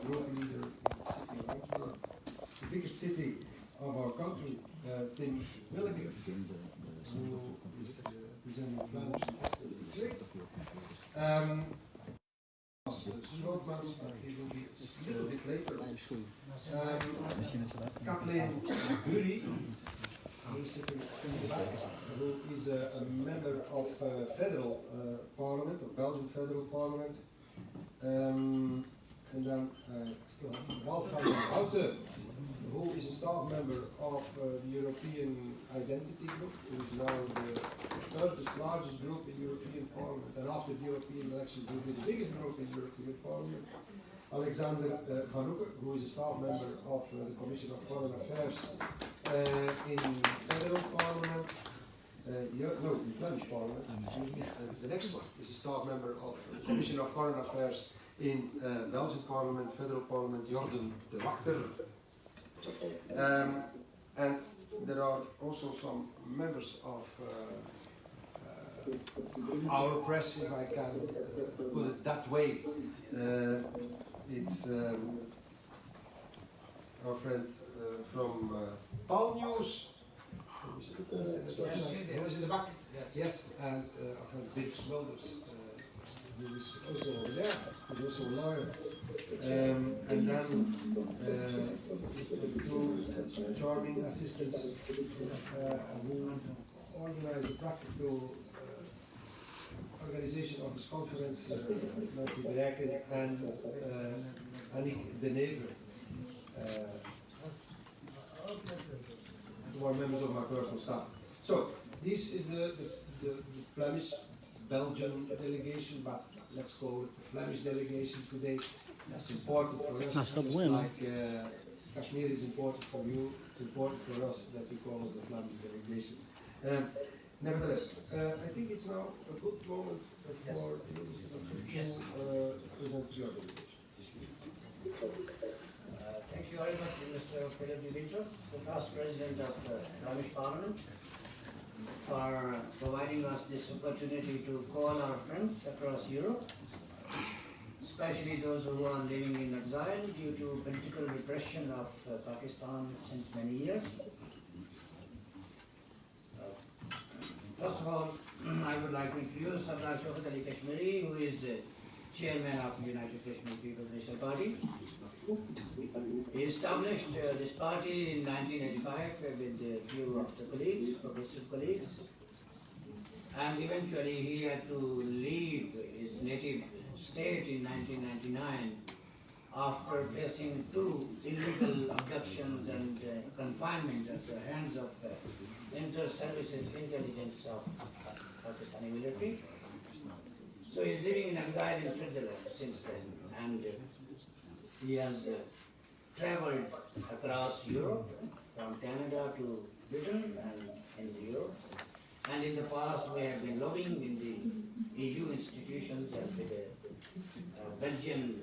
group leader in the city of Rotterdam, the biggest city of our country, Tim Gilgit, who is presenting Flemish Slootmans, but he will be a little bit later. Kathleen Bury, who is sitting in the back, who is a member of federal parliament, of Belgian federal parliament. And then still have Ralph van der Houten, who is a staff member of the European Identity Group, who is now the third largest group in European Parliament, and after the European elections will be the biggest group in European Parliament. Alexander Van Hoeken, who is a staff member of the Commission of Foreign Affairs in Federal Parliament. In Flemish Parliament. The next one is a staff member of the Commission of Foreign Affairs in Belgian Parliament, Federal Parliament, Jordan de Wachter. And there are also some members of our press, if I can put it that way. It's our friend from Pal News. Who is in the back? Yes, and our friend Dirk Smulders, who is also over there, who is also a lawyer. And then two charming assistants who organize the practical organization of this conference, Nancy Bereken and Annick de Neve, who are members of my personal staff. So, this is the Flemish Belgian delegation, but let's call it the Flemish delegation today. That's important for us, just like Kashmir is important for you, it's important for us that we call it the Flemish delegation. Nevertheless, I think it's now a good moment for you to present your delegation. Thank you very much, Mr. Philip Dimitro, the first president of the Flemish Parliament, for providing us this opportunity to call our friends across Europe, especially those who are living in exile due to political repression of Pakistan since many years. First of all, I would like to introduce Sardar Shaukat Ali Kashmiri, who is the chairman of the United Kashmir People's National Party. He established this party in 1985 with a few of the colleagues, progressive colleagues, and eventually he had to leave his native state in 1999 after facing two illegal abductions and confinement at the hands of inter-services intelligence of Pakistani military. So he is living in exile in Switzerland since then, and he has traveled across Europe, from Canada to Britain and in Europe. And in the past we have been lobbying in the EU institutions and with the Belgian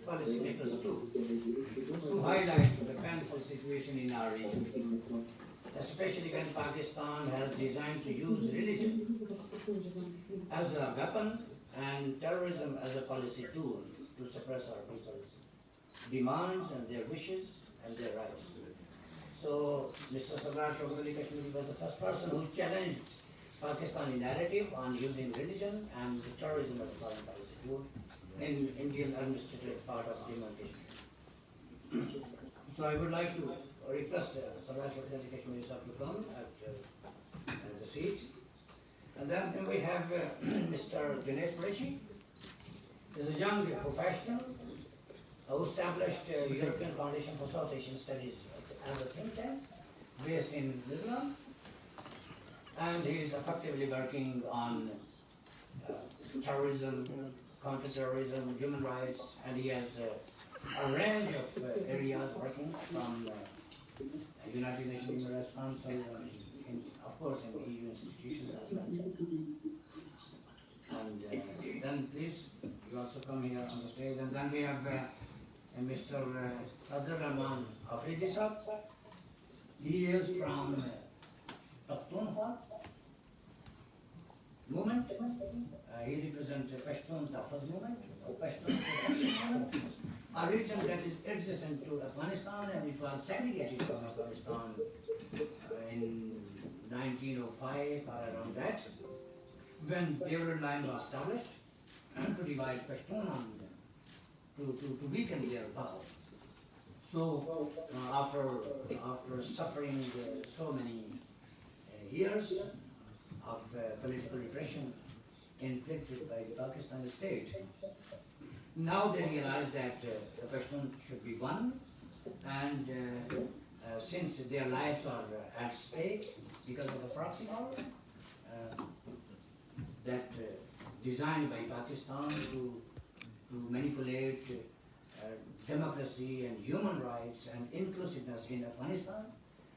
policymakers too, to highlight the painful situation in our region, especially when Pakistan has designed to use religion as a weapon and terrorism as a policy tool to suppress our people's demands and their wishes and their rights. So Mr. Sardar Shaukat Ali Kashmiri was the first person who challenged Pakistani narrative on using religion and terrorism as a foreign policy tool in Indian administrative part of demarcation. So I would like to request Sardar Shaukat Ali Kashmiri sir to come at the seat. And then we have Mr. Dinesh Qureshi. He is a young professional who established European Foundation for South Asian Studies as a think tank based in Netherlands. And he is effectively working on terrorism, counter-terrorism, human rights, and he has a range of areas working from United Nations Human Rights Council and of course in EU institutions as well. And then please, you also come here on the stage. And then we have Mr. Fadl Rahman Afridi Sahab. He is from Pakhtunkhwa movement. He represents the Pashtun Tahfuz movement, or Pashtun Protection movement. a region that is adjacent to Afghanistan, and it was segregated from Afghanistan in 1905 or around that, when Beirut line was established to divide Pashtun on them, to weaken their power. So after suffering so many years of political repression inflicted by the Pakistani state, now they realize that the Pashtun should be won, and since their lives are at stake because of the proxy war that designed by Pakistan to manipulate democracy and human rights and inclusiveness in Afghanistan.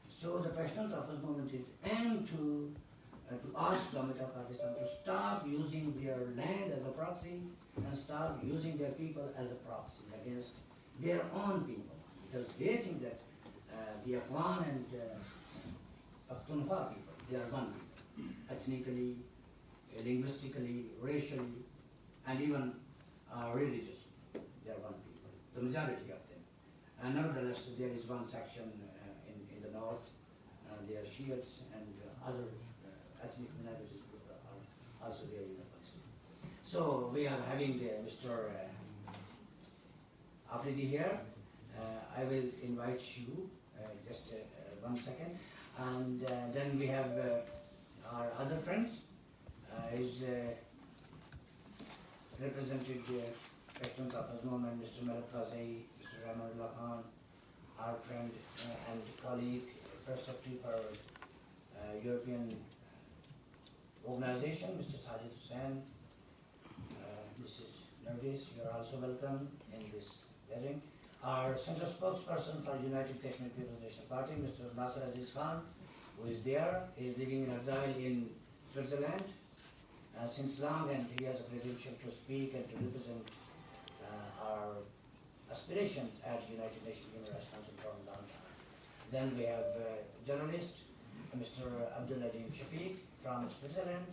So the Pashtun Office movement is aimed to ask government of Pakistan to stop using their land as a proxy and start using their people as a proxy against their own people, because they think that the Afghan and Pakhtunkhwa people, they are one people, ethnically, linguistically, racially, and even religiously, they are one people, the majority of them. And nevertheless, there is one section in the north, they are Shiites, and other ethnic minorities are also there in the Pakistan. So we are having Mr. Afridi here. I will invite you, just 1 second. And then we have our other friends. Is represented Pashtun Office movement, Mr. Malik Qazi, Mr. Rahmanullah Khan, our friend and colleague, Press Secretary for European Organization, Mr. Sajid Hussain, Mrs. Nargis, you are also welcome in this gathering. Our central spokesperson for United Kashmir People's National Party, Mr. Nasser Aziz Khan, who is there, he is living in exile in Switzerland since long, and he has a credential to speak and to represent our aspirations at United Nations Human Rights Council for a long time. Then we have journalist, Mr. Abdul Adim Shafiq from Switzerland,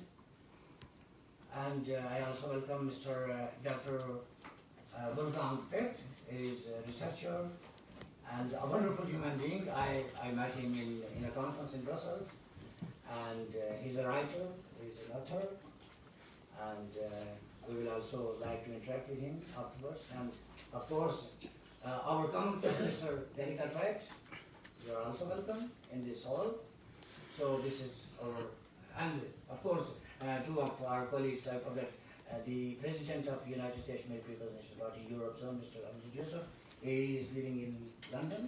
and I also welcome Mr. Dr. Wolfgang Pitt, is a researcher and a wonderful human being. I met him in a conference in Brussels, and he's a writer, he's an author, and we will also like to interact with him afterwards. And of course, our common friend, Mr. Derek Albright, you are also welcome in this hall. So this is our, and of course, two of our colleagues, I forgot, the President of United Kashmir People's National Party Europe Zone, Mr. Amjad Yusuf, he is living in London,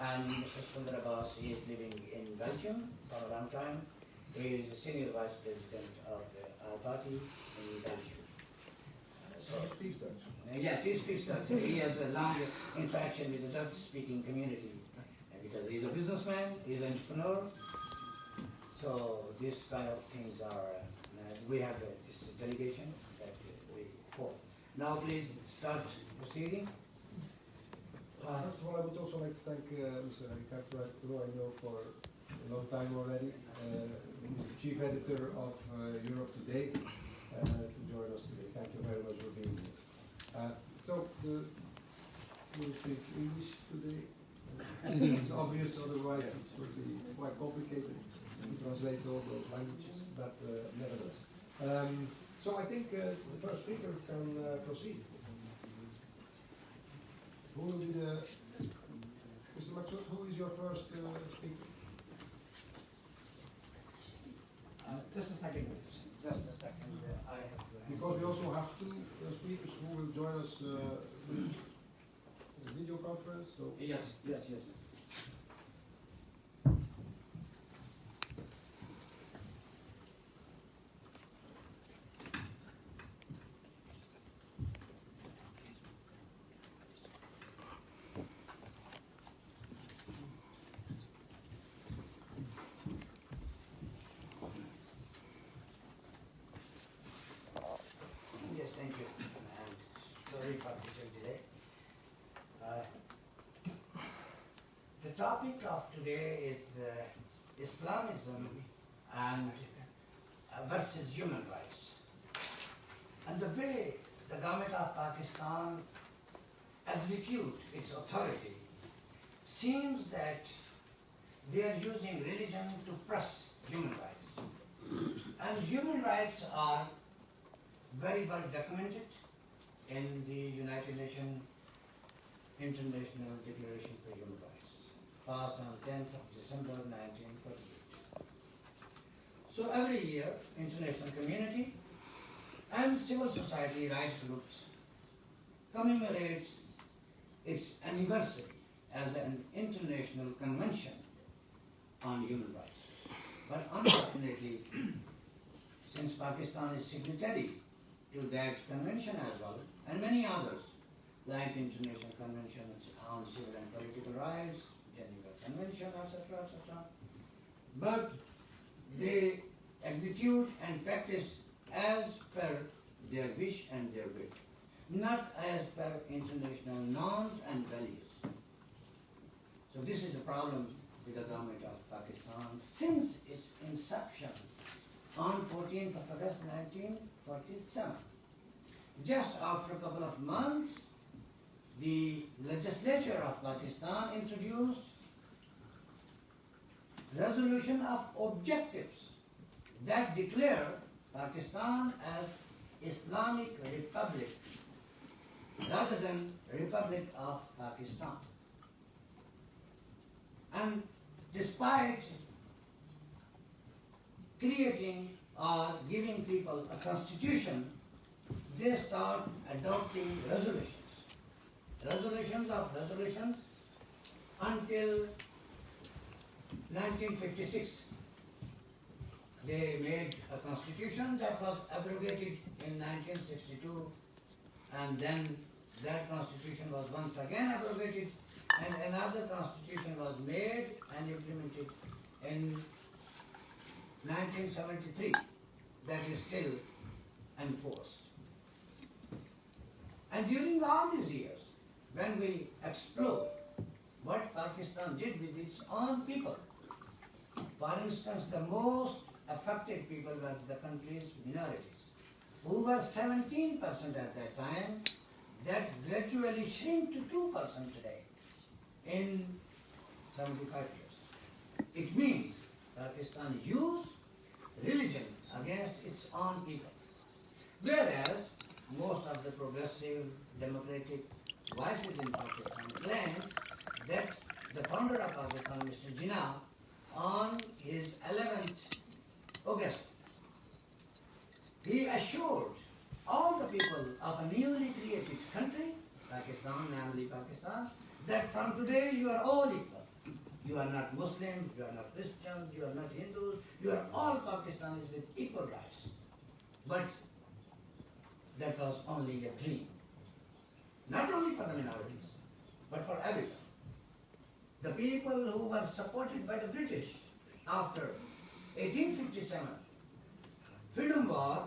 and Mr. Sundar Abbas, he is living in Belgium for a long time. He is the Senior Vice President of our party in Belgium. So he speaks Dutch? Yes, he speaks Dutch. He has a long interaction with the Dutch-speaking community because he's a businessman, he's an entrepreneur. So this kind of things are, we have this delegation that we hold. Now please start proceeding. First of all, I would also like to thank Mr. Cartwright, who I know for a long time already. He's the chief editor of Europe Today, to join us today. Thank you very much for being here. So, we'll speak English today. It's obvious, otherwise it will be quite complicated to translate all those languages, but nevertheless. So I think the first speaker can proceed. Who will be the, Mr. Maksud, who is your first speaker? Just a second, just a second. I have to. Because we also have two speakers who will join us with the video conference. So Yes. Yes, thank you. And sorry for the delay. The topic of today is Islamism and versus human rights. And the way the government of Pakistan execute its authority, seems that they are using religion to press human rights. And human rights are very well documented in the United Nations International Declaration for Human Rights, passed on 10th of December 1948. So every year, international community and civil society rights groups commemorates its anniversary as an international convention on human rights. But unfortunately, since Pakistan is signatory to that convention as well, and many others, like International Convention on Civil and Political Rights, Geneva Convention, etc., etc., but they execute and practice as per their wish and their will, not as per international norms and values. So this is the problem with the government of Pakistan since its inception on 14th of August 1947. Just after a couple of months, the legislature of Pakistan introduced resolution of objectives that declare Pakistan as Islamic Republic rather than Republic of Pakistan. And despite creating or giving people a constitution, they start adopting resolutions. Resolutions of resolutions until 1956. They made a constitution that was abrogated in 1962, and then that constitution was once again abrogated, and another constitution was made and implemented in 1973 that is still enforced. And during all these years, when we explore what Pakistan did with its own people, for instance, the most affected people were the country's minorities, who were 17% at that time, that gradually shrink to 2% today in 75 years. It means Pakistan used religion against its own people. Whereas most of the progressive democratic voices in Pakistan claim that the founder of Pakistan, Mr. Jinnah, on his 11th August, he assured all the people of a newly created country, Pakistan, namely Pakistan, that from today you are all equal. You are not Muslims, you are not Christians, you are not Hindus, you are all Pakistanis with equal rights. But that was only a dream. Not only for the minorities, but for everyone. The people who were supported by the British after 1857 Freedom War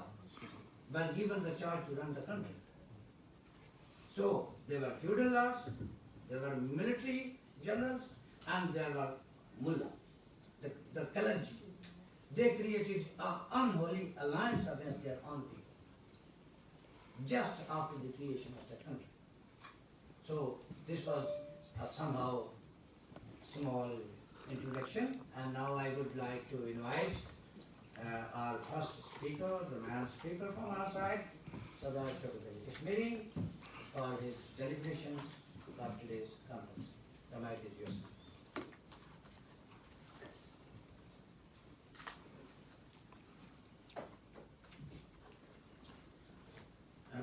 were given the charge to run the country. So there were feudal lords, there were military generals, and there were mullah, the clergy. They created an unholy alliance against their own people just after the creation of that country. So this was a somehow small introduction, and now I would like to invite our first speaker, the man speaker from our side, Azad Kashmiri, for his deliberations for today's conference. The mic is yours.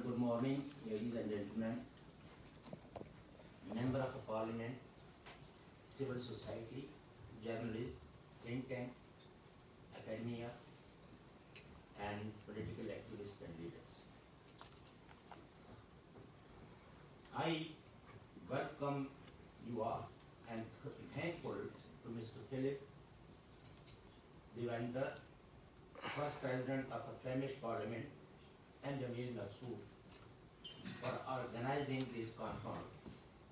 Good morning, ladies and gentlemen, member of the parliament, civil society, journalists, think tank, academia, and political activists and leaders. I welcome you all and thankful to Mr. Philip Devender, first president of the Flemish Parliament, and Jamil Nassour for organizing this conference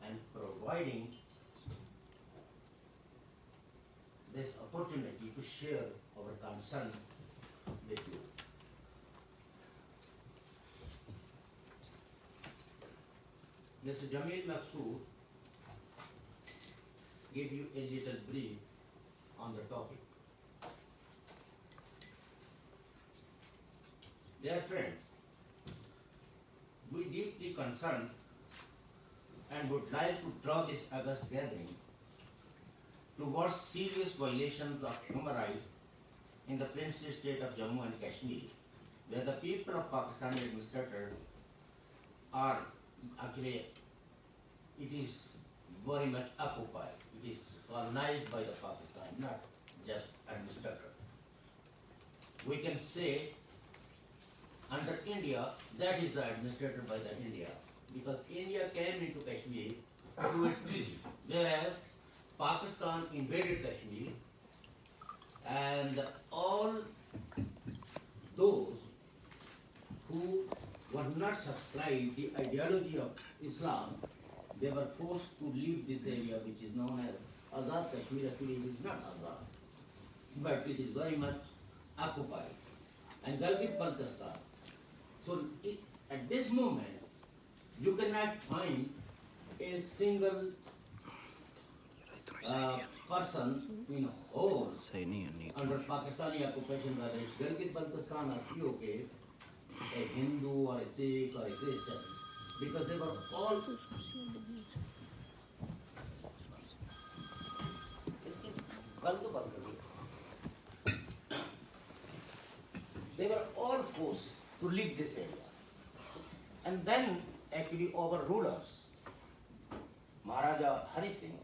and providing this opportunity to share our concern with you. Mr. Jamil Maksood give you a little brief on the topic. Dear friends, we deeply concerned and would like to draw this August gathering towards serious violations of human rights in the princely state of Jammu and Kashmir, where the people of Pakistani administrators are actually, it is very much occupied. It is colonized by the Pakistan, not just administrator. We can say under India, that is the administrator by the India, because India came into Kashmir through a treaty, whereas Pakistan invaded Kashmir, and all those who were not subscribed the ideology of Islam, they were forced to leave this area, which is known as Azad Kashmir. Actually, it is not Azad, but it is very much occupied. And Gilgit, Baltistan. So at this moment, you cannot find a single person in whole under Pakistani occupation, whether it's Gilgit, Baltistan or POK, a Hindu or a Sikh or a Christian, because they were all forced to leave this area. And then actually our rulers, Maharaja Hari Singh,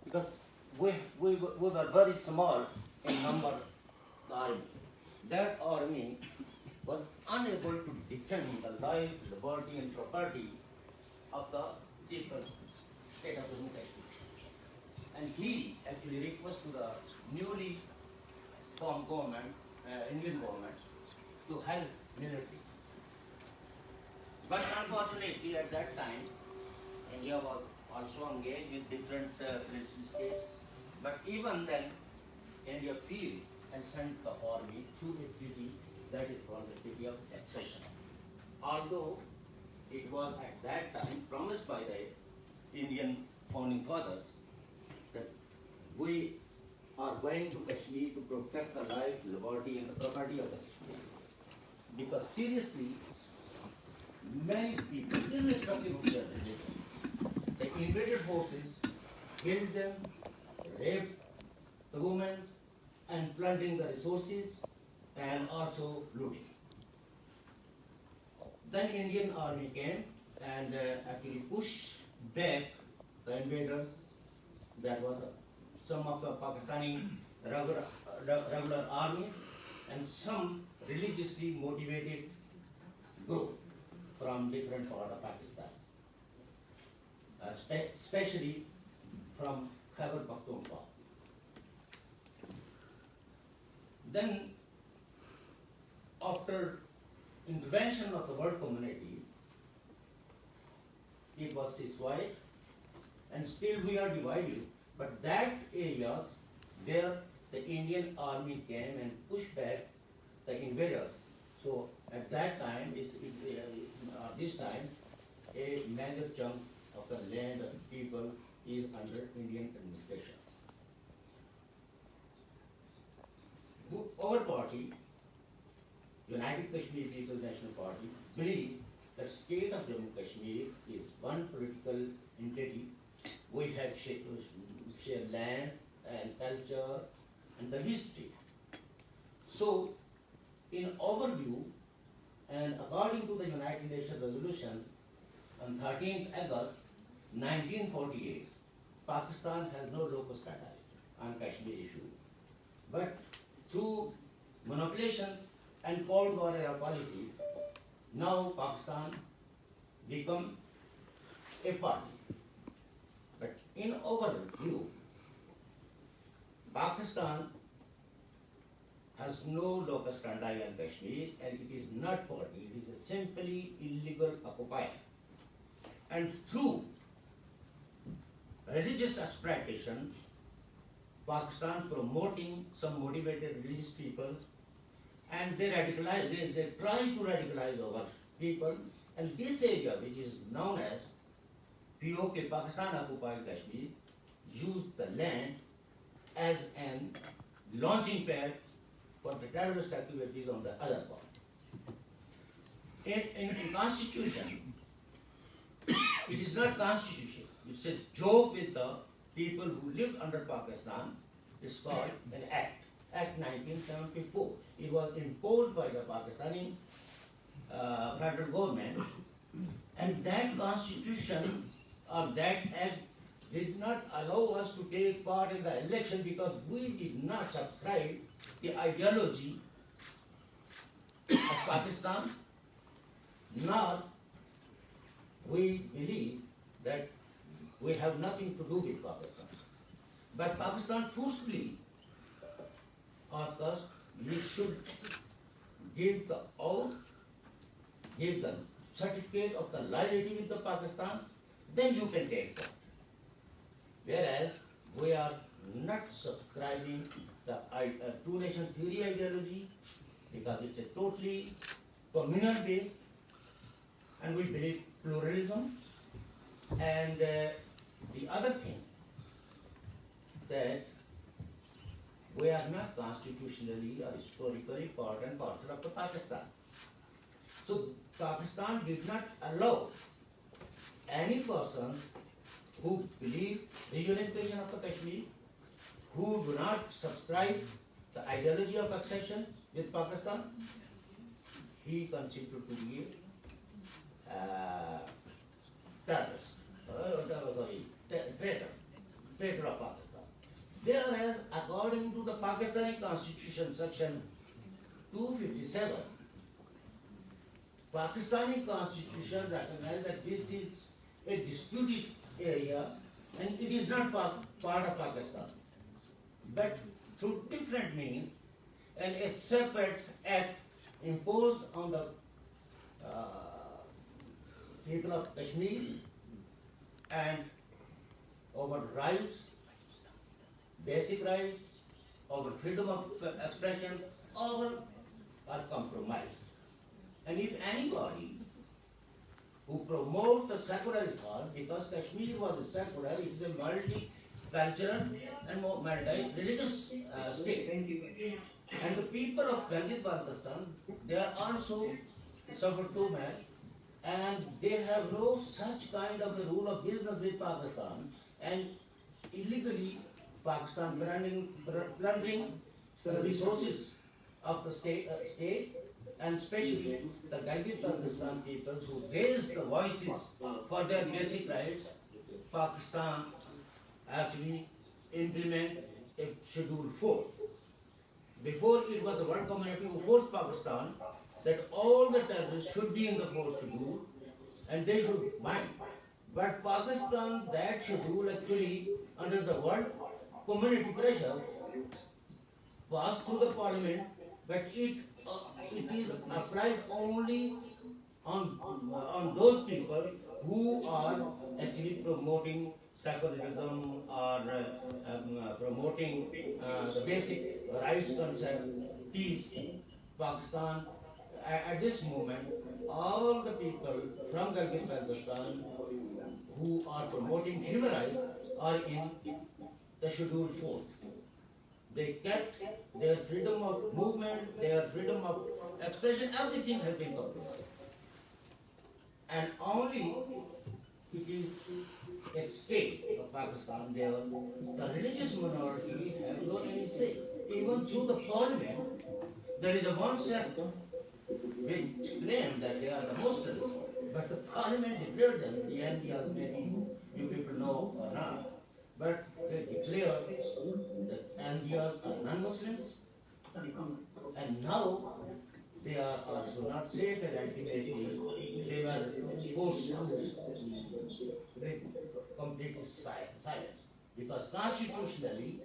because we were very small in number, the army. That army was unable to defend the lives, liberty and property of the chief of state of Jammu Kashmir. And he actually requested to the newly formed government, Indian government, to help military. But unfortunately at that time, India was also engaged with different princely states. But even then, India failed and sent the army to a treaty that is called the Treaty of Accession. Although it was at that time promised by the Indian founding fathers that we are going to Kashmir to protect the life, liberty and the property of the Kashmir. Because seriously, many people, irrespective of their religion, the invaded forces killed them, raped the women, and plundering the resources, and also looting. Then Indian army came and actually pushed back the invaders. That was some of the Pakistani regular army and some religiously motivated group from different parts of Pakistan, especially from Khyber Pakhtunkhwa. Then, after intervention of the world community, it was ceasefire, and still we are divided. But that area where the Indian army came and pushed back the invaders. So at that time, this time, a major chunk of the land and people is under Indian administration. Our party, United Kashmir People's National Party, believe that state of Jammu Kashmir is one political entity. We have share land and culture and the history. So, in our view, and according to the United Nations resolution on 13th August 1948, Pakistan has no locus standi on Kashmir issue. But through manipulation and Cold War era policy, now Pakistan become a party. But in our view, Pakistan has no locus standi on Kashmir, and it is not party, it is a simply illegal occupier. And through religious exploitation, Pakistan promoting some motivated religious people, and they radicalize, they try to radicalize our people, and this area which is known as POK, Pakistan occupied Kashmir, used the land as an launching pad for the terrorist activities on the other part. In Constitution, it is not Constitution. It's a joke with the people who lived under Pakistan. It's called an Act, Act 1974. It was imposed by the Pakistani federal government, and that Constitution or that Act did not allow us to take part in the election because we did not subscribe the ideology of Pakistan, nor we believe that we have nothing to do with Pakistan. But Pakistan forcefully asked us, we should give the oath, give the certificate of the loyalty with the Pakistan, then you can take part. Whereas we are not subscribing the two-nation theory ideology because it's a totally communal based, and we believe pluralism. And the other thing, that we are not constitutionally or historically part and parcel of the Pakistan. So Pakistan did not allow any person who believe reunification of the Kashmir, who do not subscribe the ideology of accession with Pakistan, he considered to be a terrorist, traitor of Pakistan. Whereas according to the Pakistani Constitution, section 257, Pakistani Constitution recognizes that this is a disputed area and it is not part of Pakistan. But through different means and a separate act imposed on the people of Kashmir and over rights, basic rights, over freedom of expression, all are compromised. And if anybody who promotes the secular cause, because Kashmir was a secular, it is a multicultural and multi-religious state. And the people of Gilgit, Baltistan, they are also suffered too much, and they have no such kind of a rule of business with Pakistan, and illegally Pakistan plundering the resources of the state, and especially the Gilgit Baltistan peoples who raised the voices for their basic rights. Pakistan actually implement a Schedule 4. Before it was the world community who forced Pakistan that all the terrorists should be in the fourth schedule and they should mind. But Pakistan, that schedule actually under the world community pressure passed through the parliament, but it is applied only on those people who are actually promoting secularism or promoting the basic rights concept, peace. Pakistan, at this moment, all the people from Gilgit Baltistan who are promoting human rights are in the Schedule 4. They kept their freedom of movement, their freedom of expression, everything has been compromised. And only it is a state of Pakistan, there the religious minority have no any say. Even through the parliament, there is a one sect which claim that they are the Muslims, but the parliament declared them, the NDR, maybe you people know or not, but they declared that NDRs are non-Muslims, and now they are also not safe, and ultimately they were forced to break completely silence, because constitutionally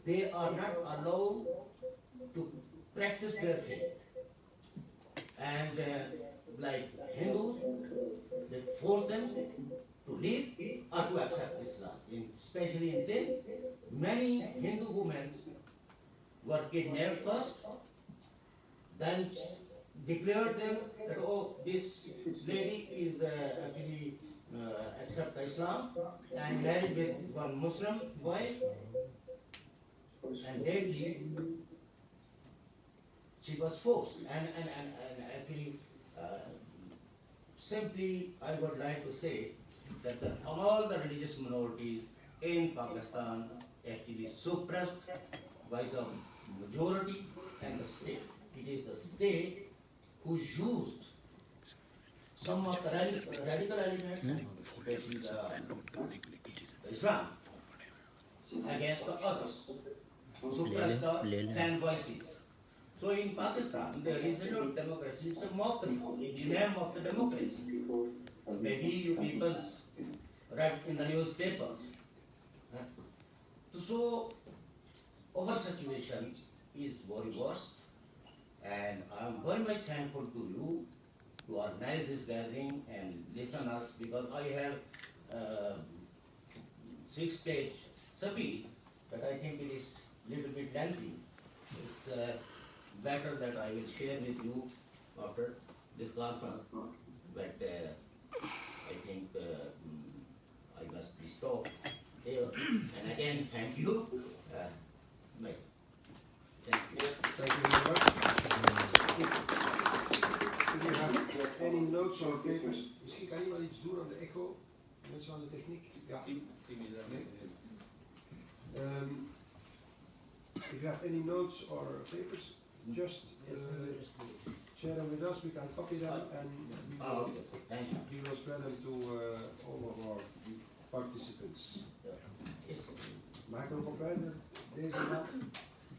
they are not allowed to practice their faith. And like Hindus, they force them to leave or to accept Islam. Especially in Sindh, many Hindu women were kidnapped first, then declared them that, oh, this lady is actually accept Islam and married with one Muslim boy. And lately, she was forced. And actually, simply, I would like to say that all the religious minorities in Pakistan actually suppressed by the majority and the state. It is the state who used some of the radical elements, especially the Islam, against the others, suppressed the sand voices. So in Pakistan, there is no democracy, it's a mockery, the name of the democracy. Maybe you people read in the newspapers. So our situation is very worse, and I am very much thankful to you to organize this gathering and listen us, because I have 6-page speech, but I think it is little bit lengthy. It's better that I will share with you after this conference, but I think I must be stopped here. And again, thank you. Thank you. Thank you very much. If you have any notes or papers, misschien kan iemand iets doen aan de echo, mensen aan de techniek. Ja. If you have any notes or papers, just share them with us. We can copy them and we will spread them to all of our participants. Mag ik erop wijzen? Deze man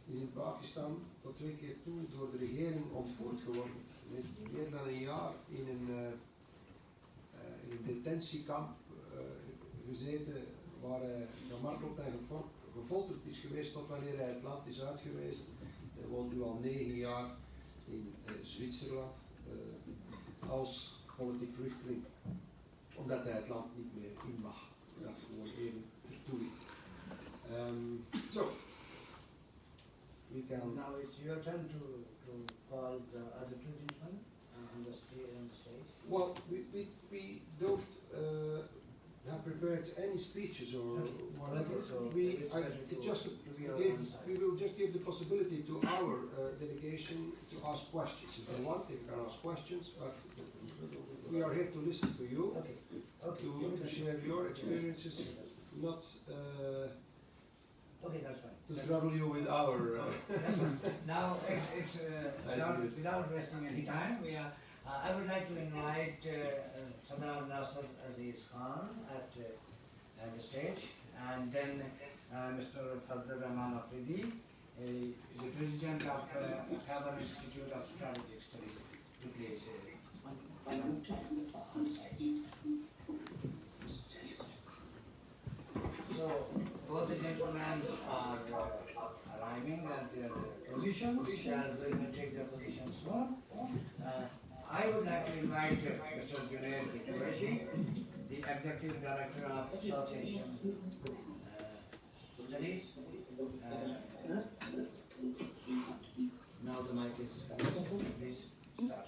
is in Pakistan tot 2 keer toe door de regering ontvoerd geworden. Hij heeft meer dan een jaar in een detentiekamp gezeten waar hij gemarteld en gefolterd is geweest tot wanneer hij het land is uitgewezen. Hij woont nu al 9 jaar in Zwitserland als politiek vluchteling, omdat hij het land niet meer in mag. Dat gewoon even ertoe. So, we can... Now it's your turn to call the other two gentlemen on the stage. Well, we don't have prepared any speeches or whatever. We will just give the possibility to our delegation to ask questions. If they want, they can ask questions, but we are here to listen to you, to share your experiences, not Okay, that's fine. to trouble you with our... Now, it's without wasting any time, I would like to invite Sadar Nasser Aziz Khan at the stage, and then Mr. Fadl Rahman Afridi, the president of Khabar Institute of Strategic Studies, to place on stage. So, both the gentlemen are arriving at their positions. They are going to take their positions soon. I would like to invite Mr. Junaid Qureshi, the Executive Director of South Asian Studies. Now the mic is coming. Please start.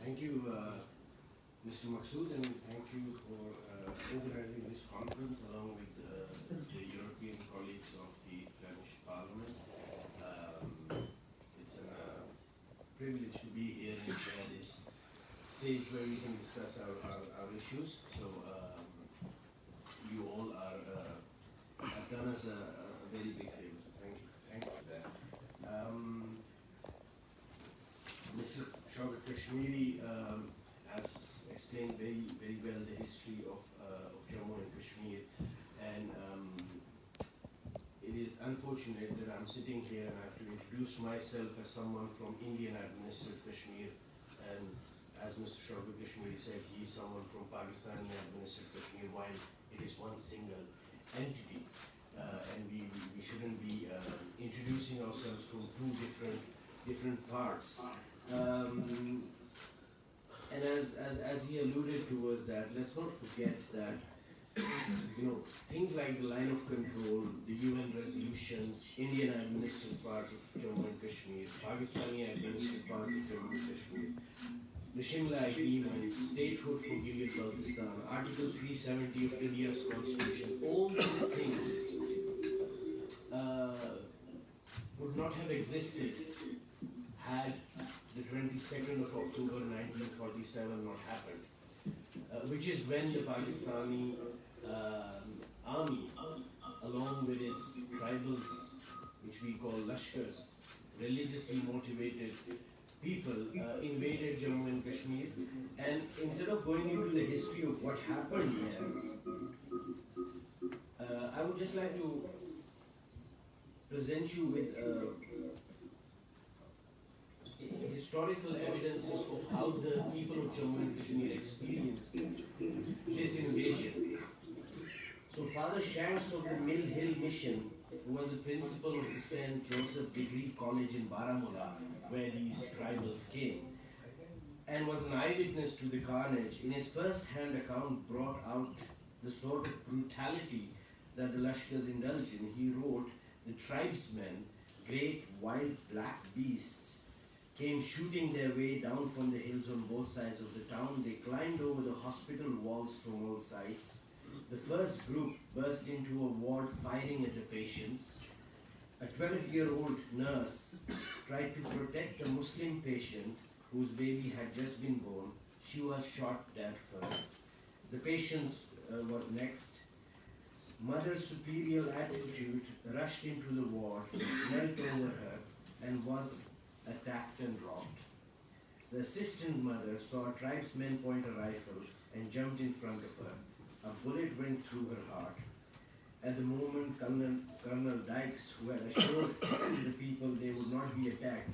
Thank you, Mr. Maksud, and thank you for organizing this conference along with the European colleagues of the Flemish Parliament. It's a privilege to be here and share this stage where we can discuss our issues. So you all have done us a very big favor, so thank you for that. Mr. Shaukat Kashmiri has explained very well the history of Jammu and Kashmir, and it is unfortunate that I'm sitting here and I have to introduce myself as someone from Indian administered Kashmir, and as Mr. Shaukat Kashmiri said, he is someone from Pakistani administered Kashmir, while it is one single entity, and we shouldn't be introducing ourselves from two different parts. And as he alluded to was that, let's not forget that, things like the line of control, the UN resolutions, Indian administered part of Jammu and Kashmir, Pakistani administered part of Jammu and Kashmir, the Shimla Agreement, statehood for Gilgit Baltistan, Article 370 of India's Constitution, all these things would not have existed had the 22nd of October 1947 not happened, which is when the Pakistani army, along with its tribals, which we call Lashkars, religiously motivated people, invaded Jammu and Kashmir. And instead of going into the history of what happened there, I would just like to present you with historical evidences of how the people of Jammu and Kashmir experienced this invasion. So Father Shanks of the Mill Hill Mission, who was the principal of the St. Joseph Degree College in Baramulla, where these tribals came, and was an eyewitness to the carnage, in his first-hand account brought out the sort of brutality that the Lashkars indulged in. He wrote, "The tribesmen, great wild black beasts, came shooting their way down from the hills on both sides of the town. They climbed over the hospital walls from all sides. The first group burst into a ward firing at the patients. A 12-year-old nurse tried to protect a Muslim patient whose baby had just been born. She was shot dead first. The patient was next. Mother Superior Attitude rushed into the ward, knelt over her, and was attacked and robbed. The assistant mother saw a tribesman point a rifle and jumped in front of her. A bullet went through her heart. At the moment, Colonel Dykes, who had assured the people they would not be attacked,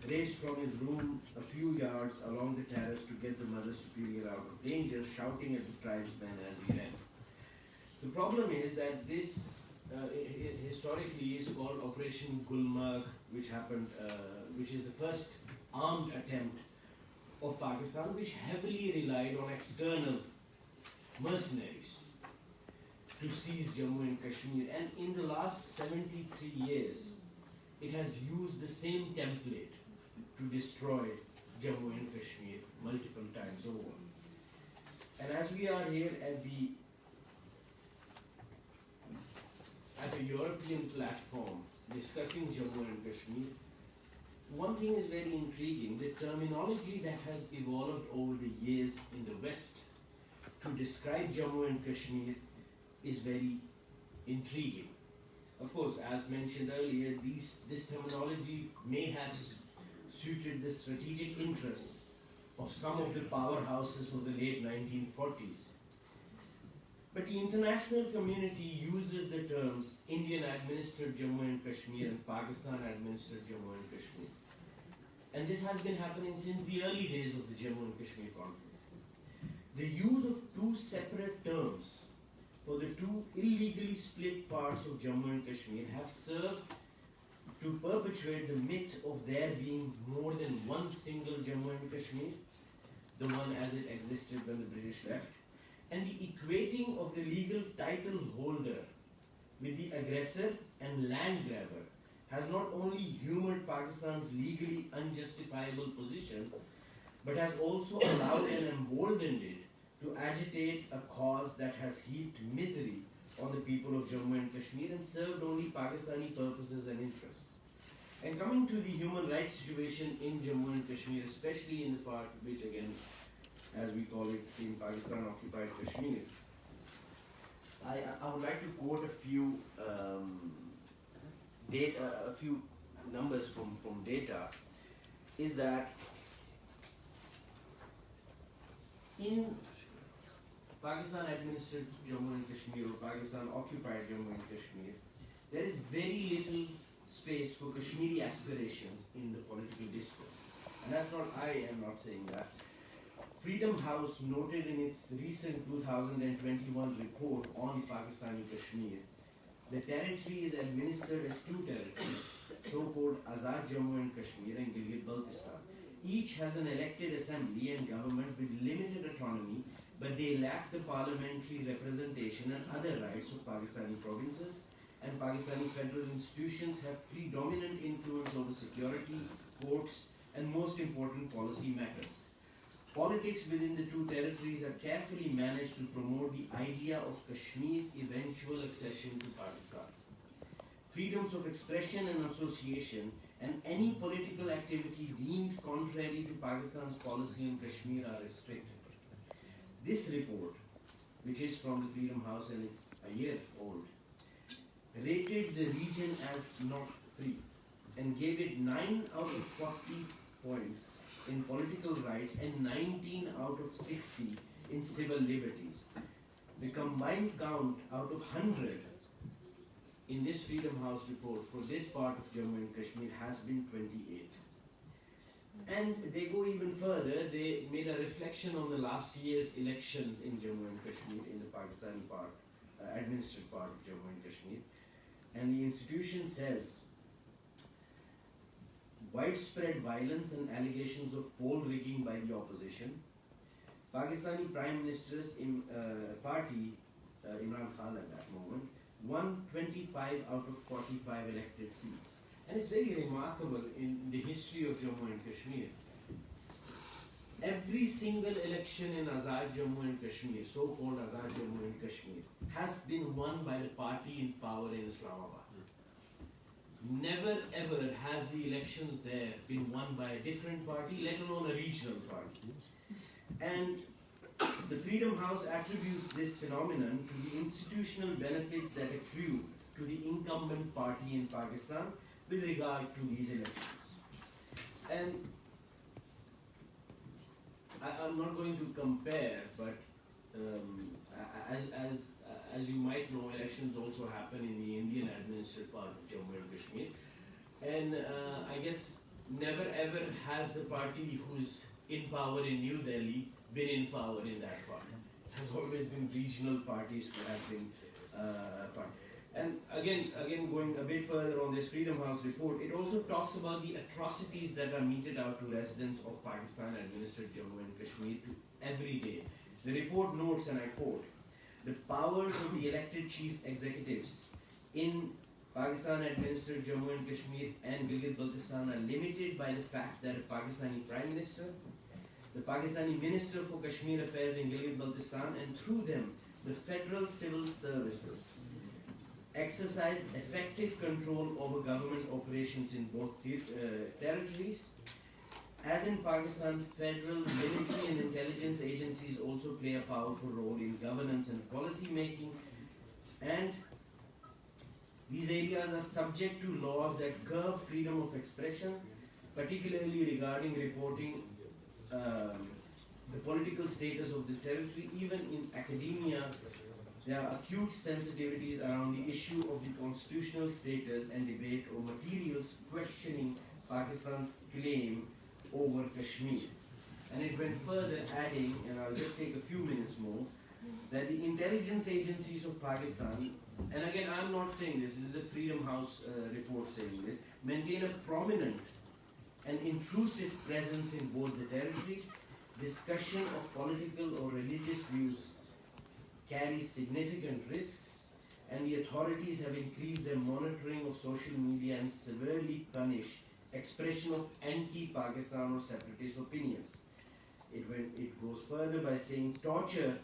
raced from his room a few yards along the terrace to get the Mother Superior out of danger, shouting at the tribesman as he ran." The problem is that this historically is called Operation Gulmarg, which happened, which is the first armed attempt of Pakistan, which heavily relied on external mercenaries to seize Jammu and Kashmir. And in the last 73 years, it has used the same template to destroy Jammu and Kashmir multiple times over. And as we are here at the European platform discussing Jammu and Kashmir, one thing is very intriguing. The terminology that has evolved over the years in the West to describe Jammu and Kashmir is very intriguing. Of course, as mentioned earlier, this terminology may have suited the strategic interests of some of the powerhouses of the late 1940s. But the international community uses the terms Indian-administered Jammu and Kashmir and Pakistan-administered Jammu and Kashmir. And this has been happening since the early days of the Jammu and Kashmir conflict. The use of two separate terms for the two illegally split parts of Jammu and Kashmir have served to perpetuate the myth of there being more than one single Jammu and Kashmir, the one as it existed when the British left, and the equating of the legal title holder with the aggressor and land grabber has not only humored Pakistan's legally unjustifiable position, but has also allowed and emboldened it to agitate a cause that has heaped misery on the people of Jammu and Kashmir and served only Pakistani purposes and interests. And coming to the human rights situation in Jammu and Kashmir, especially in the part which again, as we call it in Pakistan, occupied Kashmir, I would like to quote a few a few numbers from data. Is that in Pakistan administered Jammu and Kashmir, or Pakistan occupied Jammu and Kashmir, there is very little space for Kashmiri aspirations in the political discourse. And that's not, I am not saying that. Freedom House noted in its recent 2021 report on Pakistani Kashmir, the territory is administered as two territories, so-called Azad Jammu and Kashmir and Gilgit Baltistan. Each has an elected assembly and government with limited autonomy, but they lack the parliamentary representation and other rights of Pakistani provinces, and Pakistani federal institutions have predominant influence over security, courts, and most important policy matters. Politics within the two territories are carefully managed to promote the idea of Kashmir's eventual accession to Pakistan. Freedoms of expression and association and any political activity deemed contrary to Pakistan's policy on Kashmir are restricted. This report, which is from the Freedom House and it's a year old, rated the region as not free and gave it 9 out of 40 points in political rights and 19 out of 60 in civil liberties. The combined count out of 100 in this Freedom House report for this part of Jammu and Kashmir has been 28. And they go even further. They made a reflection on the last year's elections in Jammu and Kashmir, in the Pakistani part, administered part of Jammu and Kashmir. And the institution says, widespread violence and allegations of poll rigging by the opposition. Pakistani Prime Minister's party, Imran Khan at that moment, won 25 out of 45 elected seats. And it's very remarkable in the history of Jammu and Kashmir. Every single election in Azad Jammu and Kashmir, so-called Azad Jammu and Kashmir, has been won by the party in power in Islamabad. Never ever has the elections there been won by a different party, let alone a regional party. And the Freedom House attributes this phenomenon to the institutional benefits that accrue to the incumbent party in Pakistan with regard to these elections. And I'm not going to compare, but as you might know, elections also happen in the Indian administered part of Jammu and Kashmir. And I guess never ever has the party who's in power in New Delhi been in power in that part. It has always been regional parties who have been part. And again, going a bit further on this Freedom House report, it also talks about the atrocities that are meted out to residents of Pakistan-administered Jammu and Kashmir to every day. The report notes, and I quote, the powers of the elected chief executives in Pakistan-administered Jammu and Kashmir and Gilgit Baltistan are limited by the fact that a Pakistani Prime Minister, the Pakistani Minister for Kashmir Affairs in Gilgit Baltistan, and through them, the Federal Civil Services, exercise effective control over government operations in both territories. As in Pakistan, federal military and intelligence agencies also play a powerful role in governance and policy making, and these areas are subject to laws that curb freedom of expression, particularly regarding reporting the political status of the territory. Even in academia, there are acute sensitivities around the issue of the constitutional status and debate or materials questioning Pakistan's claim over Kashmir. And it went further, adding, and I'll just take a few minutes more, that the intelligence agencies of Pakistan, and again I'm not saying this is the Freedom House report saying this, maintain a prominent and intrusive presence in both the territories. Discussion of political or religious views carries significant risks, and the authorities have increased their monitoring of social media and severely punish expression of anti-Pakistan or separatist opinions. It goes further by saying torture,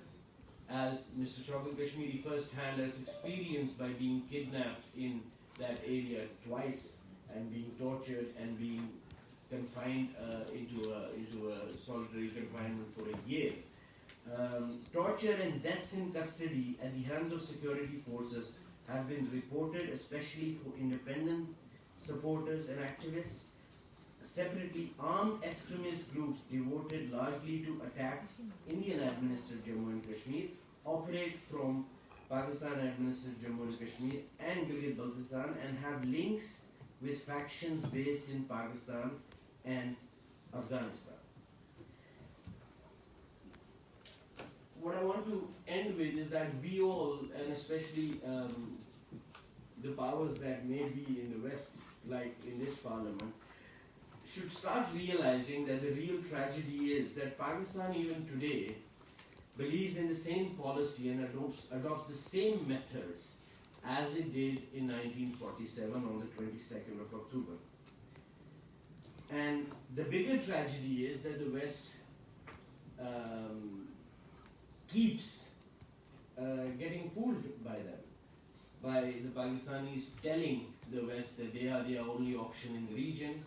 as Mr. Shaukat Kashmiri firsthand has experienced by being kidnapped in that area twice and being tortured and being confined into a solitary confinement for a year. Torture and deaths in custody at the hands of security forces have been reported, especially for independent supporters and activists. Separately, armed extremist groups devoted largely to attack Indian-administered Jammu and Kashmir operate from Pakistan-administered Jammu and Kashmir and Gilgit Baltistan and have links with factions based in Pakistan and Afghanistan. What I want to end with is that we all, and especially the powers that may be in the West, like in this parliament, should start realizing that the real tragedy is that Pakistan even today believes in the same policy and adopts the same methods as it did in 1947 on the 22nd of October. And the bigger tragedy is that the West keeps getting fooled by them, by the Pakistanis telling the West that they are the only option in the region,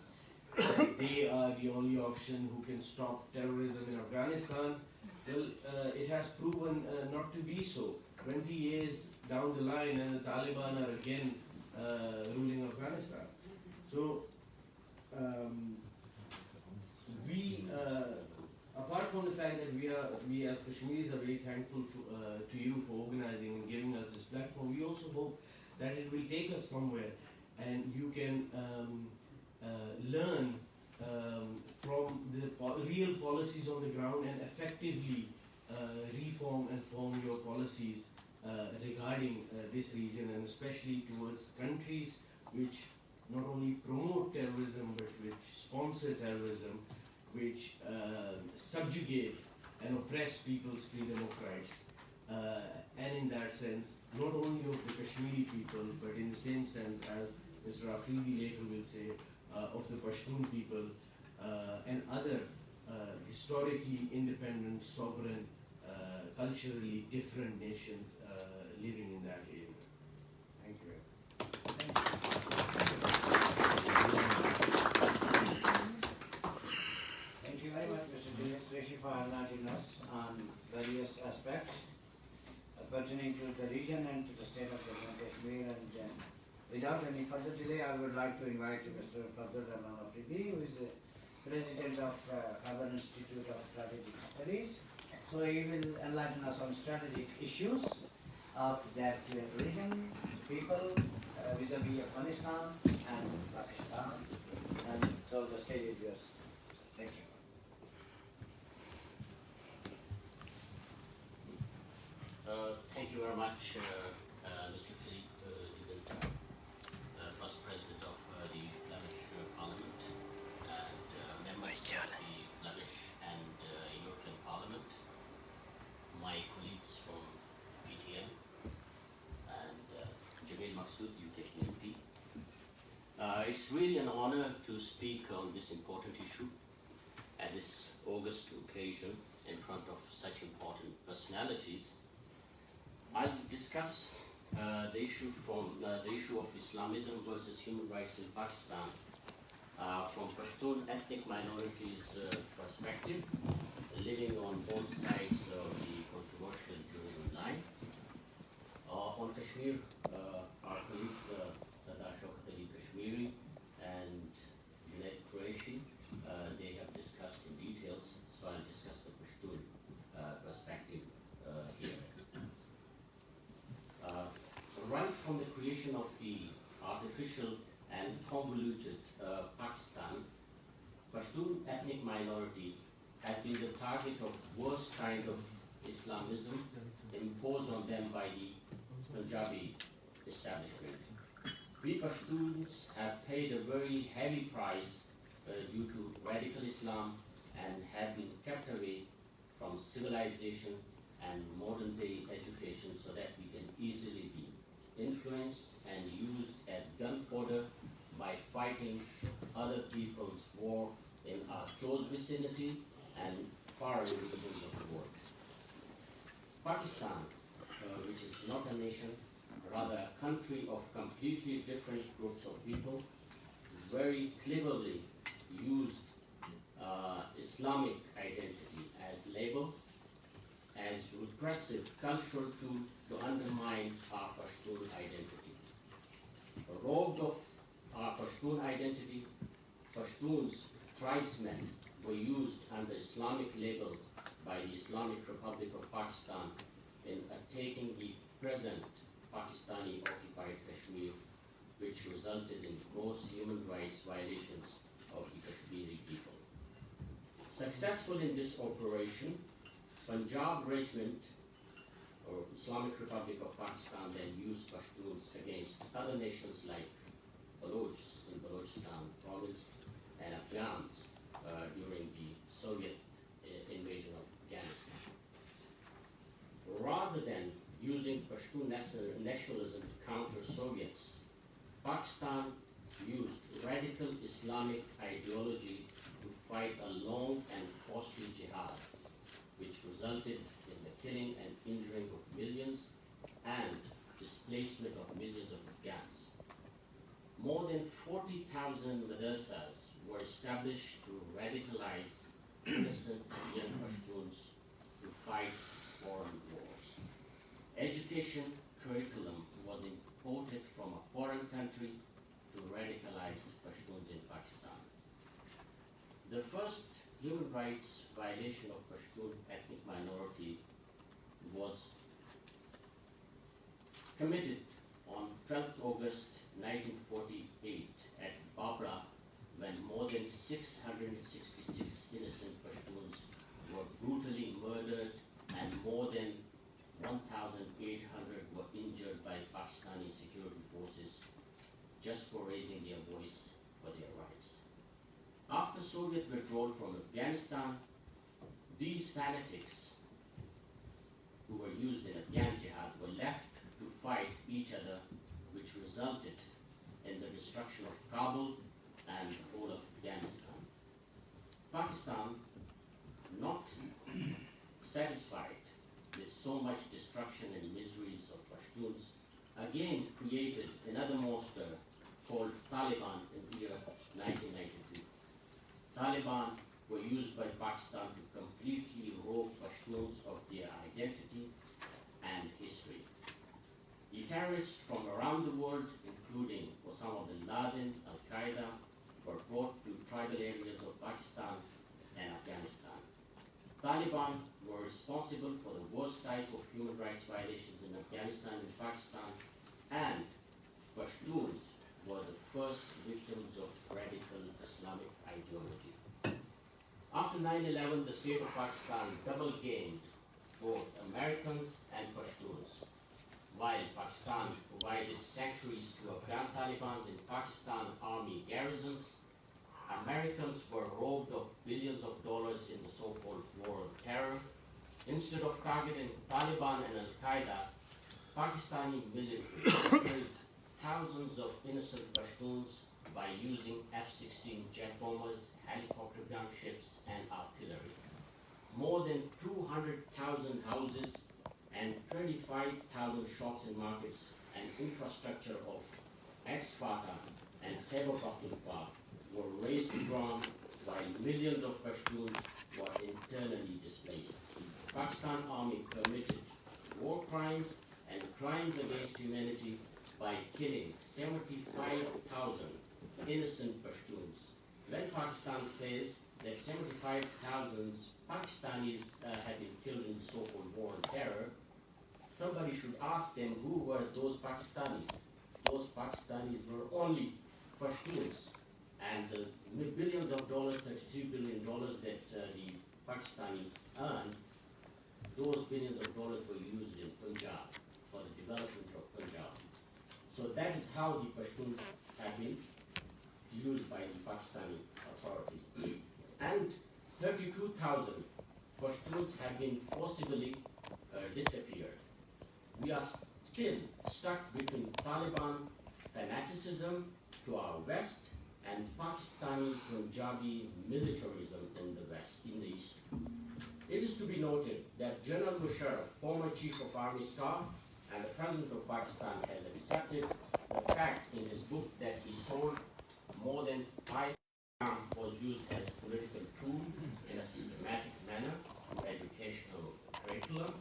that they are the only option who can stop terrorism in Afghanistan. Well, it has proven not to be so. 20 years down the line and the Taliban are again ruling Afghanistan. So, apart from the fact that we as Kashmiris are very thankful to you for organizing and giving us this platform, we also hope that it will take us somewhere and you can learn from the real policies on the ground and effectively reform and form your policies regarding this region, and especially towards countries which not only promote terrorism but which sponsor terrorism, which subjugate and oppress people's freedom of rights. And in that sense, not only of the Kashmiri people, but in the same sense as Mr. Afridi later will say, of the Pashtun people and other historically independent, sovereign, culturally different nations living in that area. Thank you. Thank you very much, Mr. Gilgit, for enlightening us on various aspects pertaining to the region and to the state of Kashmir. And without any further delay, I would like to invite Mr. Fadl Rahman Afridi, who is the President of Khyber Institute of Strategic Studies. So he will enlighten us on strategic issues of that region, people, vis-a-vis Afghanistan and Pakistan. And so the stage is yours. Thank you. Thank you very much, Mr. Philippe, Vice President of the Flemish Parliament and members of the Flemish and European Parliament, my colleagues from PTN, and Jamil Masood, UKPNP. It's really an honor to speak on this important issue at this August occasion in front of such important personalities. I'll discuss the issue of Islamism versus human rights in Pakistan from Pashtun ethnic minorities' perspective, living on both sides of the controversial Jammu line. On Kashmir, our colleagues Sada Shaukat Ali Kashmiri and Junaid Qureshi, they have discussed in details, so I'll discuss the Pashtun perspective here. Right from the creation of the artificial and convoluted Pakistan, Pashtun ethnic minority have been the target of worst kind of Islamism imposed on them by the Punjabi establishment. We Pashtuns have paid a very heavy price due to radical Islam and have been kept away from civilization and modern day education so that we can easily be influenced and used as gun fodder by fighting other people's war in our close vicinity and far away regions of the world. Pakistan, which is not a nation, rather a country of completely different groups of people, very cleverly used Islamic identity as label, as repressive cultural tool to undermine our Pashtun identity. Robbed of our Pashtun identity, Pashtuns, tribesmen, were used under Islamic label by the Islamic Republic of Pakistan in attacking the present Pakistani occupied Kashmir, which resulted in gross human rights violations of the Kashmiri people. Successful in this operation, Punjab Regiment, or Islamic Republic of Pakistan, then used Pashtuns against other nations like Balochs in Balochistan province and Afghans during the Soviet invasion of Afghanistan. Rather than using Pashtun nationalism to counter Soviets, Pakistan used radical Islamic ideology to fight a long and costly jihad which resulted in the killing and injuring of millions and displacement of millions of Afghans. More than 40,000 madrasas were established to radicalize innocent young Pashtuns to fight foreign wars. Education curriculum was imported from a foreign country to radicalize Pashtuns in Pakistan. The first human rights violation of Pashtun ethnic minority was committed on 12th August 1948 at Babra, when more than 666 innocent Pashtuns were brutally murdered and more than 1,800 were injured by Pakistani security forces just for raising their voice for their rights. After Soviet withdrawal from Afghanistan, these fanatics who were used in Afghan jihad were left to fight each other, which resulted in the destruction of Kabul and the whole of Afghanistan. Pakistan, not satisfied with so much destruction and miseries of Pashtuns, again created another monster called Taliban in the year 1992. Taliban were used by Pakistan to completely rob Pashtuns of their identity and history. The terrorists from around the world, including Osama bin Laden, Al-Qaeda, were brought to tribal areas of Pakistan and Afghanistan. Taliban were responsible for the worst type of human rights violations in Afghanistan and Pakistan, and Pashtuns were the first victims of radical Islamic ideology. After 9/11, the state of Pakistan double gamed both Americans and Pashtuns. While Pakistan provided sanctuaries to Afghan Talibans in Pakistan army garrisons, Americans were robbed of billions of dollars in the so-called war on terror. Instead of targeting Taliban and Al-Qaeda, Pakistani military killed thousands of innocent Pashtuns by using F-16 jet bombers, helicopter gunships, and artillery. More than 200,000 houses and 25,000 shops and markets and infrastructure of ex-Fata and Khyber Pakhtunkhwa were razed to ground, while millions of Pashtuns were internally displaced. Pakistan Army committed war crimes and crimes against humanity by killing 75,000 innocent Pashtuns. When Pakistan says that 75,000 Pakistanis have been killed in the so-called war on terror, somebody should ask them who were those Pakistanis. Those Pakistanis were only Pashtuns. And the billions of dollars, $33 billion that the Pakistanis earned, those billions of dollars were used in Punjab for the development of Punjab. So that is how the Pashtuns have been used by the Pakistani authorities. And 32,000 Pashtuns have been forcibly disappeared. We are still stuck between Taliban fanaticism to our west and Pakistani Punjabi militarism in the west, in the east. It is to be noted that General Musharraf, former Chief of Army Staff and the President of Pakistan, has accepted the fact in his book that he sold more than 5 was used as a political tool in a systematic manner through educational curriculum,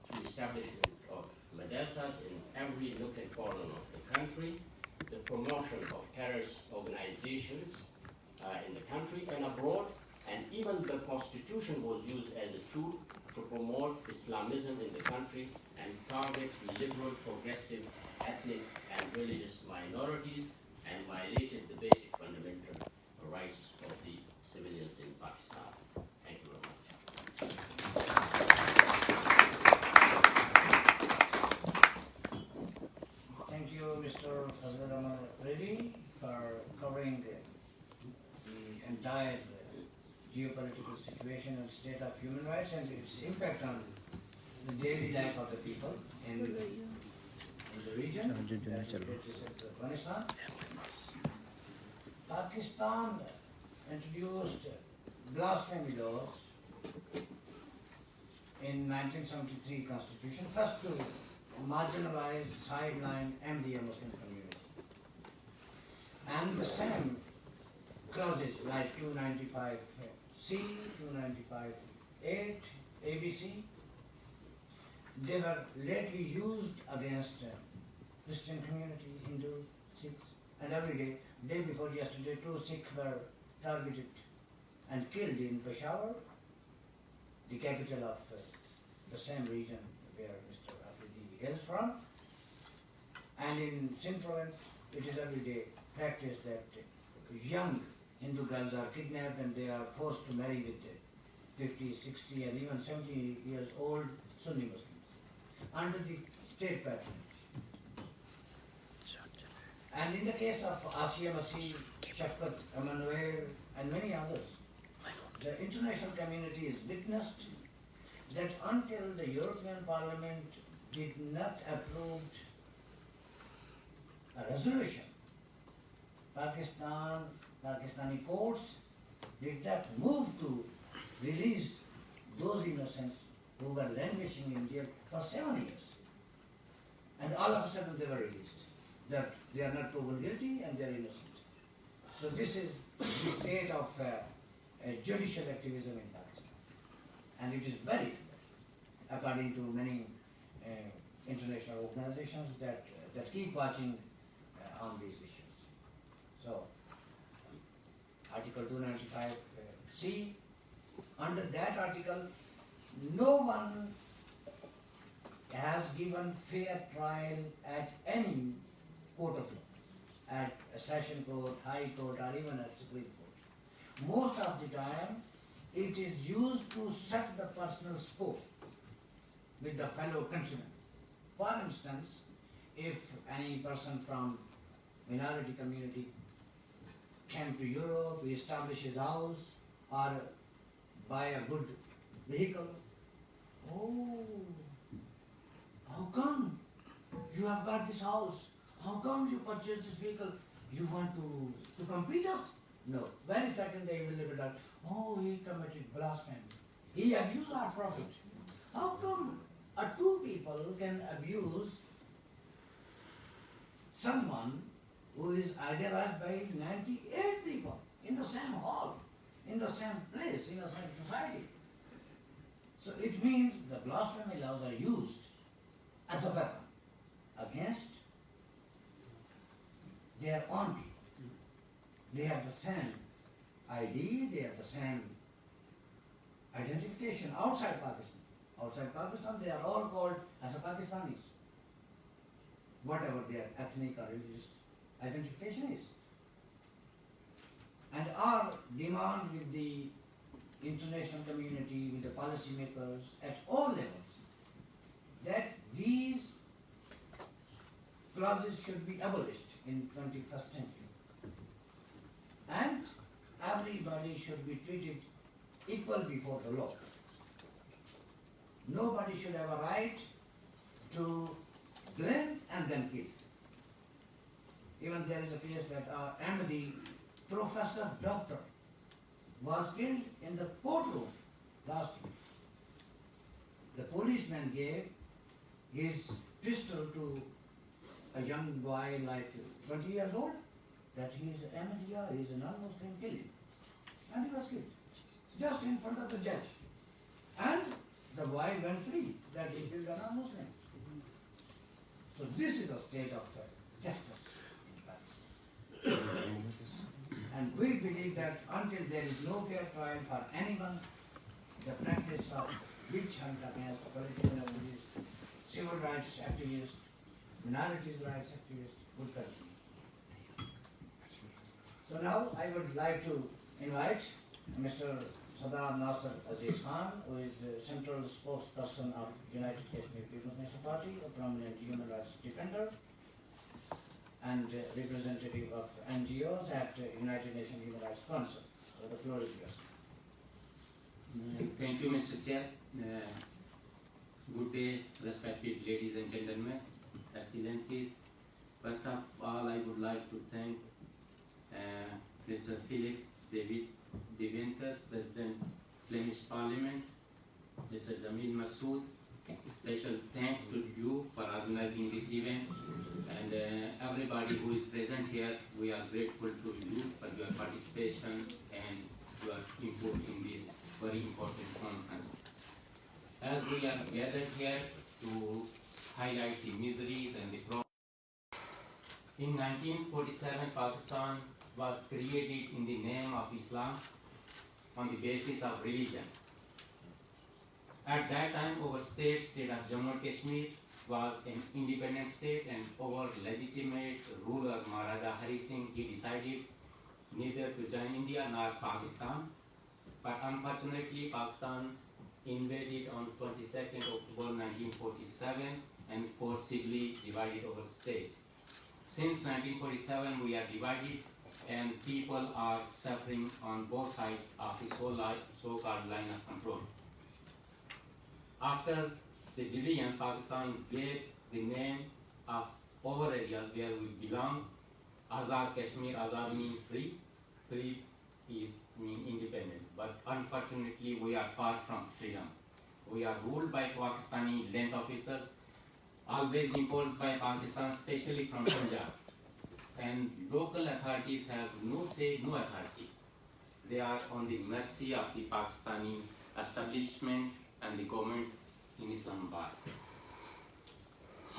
through establishment of madrasas in every nook and corner of the country, the promotion of terrorist organizations in the country and abroad, and even the constitution was used as a tool to promote Islamism in the country and target liberal, progressive, ethnic and religious minorities, and violated the basic fundamental rights of the civilians in Pakistan. Thank you very much. Thank you, Mr. Fazlur Reddy, for covering the entire geopolitical situation and state of human rights and its impact on the daily life of the people in the region, Afghanistan. Pakistan introduced blasphemy laws in 1973 Constitution, first to marginalize, sideline, Ahmadiyya Muslim community. And the same clauses like 295C, 295A, ABC, they were lately used against Christian community, Hindu, Sikhs, and every day before yesterday, 2 Sikhs were targeted and killed in Peshawar, the capital of the same region where Mr. Afridi hails from. And in Sindh province, it is everyday practice that young Hindu girls are kidnapped and they are forced to marry with 50, 60, and even 70 years old Sunni Muslims under the state patronage. And in the case of Asiya Masih, Shafqat Emmanuel, and many others, the international community has witnessed that until the European Parliament did not approve a resolution, Pakistani courts did not move to release those innocents who were languishing in jail for 7 years. And all of a sudden they were released, that they are not proven guilty and they are innocent. So this is the state of judicial activism in Pakistan. And it is very, according to many international organizations that keep watching on these issues. So, Article 295C, under that article, no one has given fair trial at any court of law, at a session court, high court, or even at Supreme Court. Most of the time, it is used to set the personal scope with the fellow countrymen. For instance, if any person from minority community came to Europe, establish his house, or buy a good vehicle, oh, how come you have got this house? How come you purchased this vehicle? You want to compete us? No. Very second they will live it out. Oh, he committed blasphemy. He abused our profit. How come two people can abuse someone who is idealized by 98 people in the same hall, in the same place, in the same society? So it means the blasphemy laws are used as a weapon against their own people. They have the same ID, they have the same identification outside Pakistan. Outside Pakistan, they are all called as a Pakistanis, whatever their ethnic or religious identification is. And our demand with the international community, with the policymakers at all levels, that these clauses should be abolished in 21st century. And everybody should be treated equal before the law. Nobody should have a right to blame and then kill. Even there is a case that Ahmadi professor doctor was killed in the courtroom last year. The policeman gave his pistol to a young boy like 20 years old, that he is Ahmadiyya, he is a non-Muslim, kill him. And he was killed, just in front of the judge. And the boy went free, that he killed a non-Muslim. So this is the state of justice in Pakistan. And we believe that until there is no fair trial for anyone, the practice of witch hunt against political enemies, civil rights activists, minorities rights activists would continue. So now I would like to invite Mr. Sadar Nasser Aziz Khan, who is the central spokesperson of United Kashmir People's National Party, a prominent human rights defender, and representative of NGOs at United Nations Human Rights Council. So the floor is yours. Thank you, Mr. Chair. Good day, respected ladies and gentlemen, excellencies. First of all, I would like to thank Mr. Philip De Winter, President, Flemish Parliament, Mr. Jamil Masood. Special thanks to you for organizing this event, and everybody who is present here. We are grateful to you for your participation and your input in this very important conference. As we are gathered here to highlight the miseries and the problems. In 1947, Pakistan was created in the name of Islam on the basis of religion. At that time, our state of Jammu and Kashmir was an independent state, and our legitimate ruler Maharaja Hari Singh, he decided neither to join India nor Pakistan. But unfortunately, Pakistan invaded on 22nd October 1947 and forcibly divided our state. Since 1947, we are divided, and people are suffering on both sides of the so-called line of control. After the division, Pakistan gave the name of our areas where we belong, Azad Kashmir. Azad means free, free is mean independent. But unfortunately, we are far from freedom. We are ruled by Pakistani land officers, always imposed by Pakistan, especially from Punjab. And local authorities have no say, no authority. They are on the mercy of the Pakistani establishment and the government in Islamabad.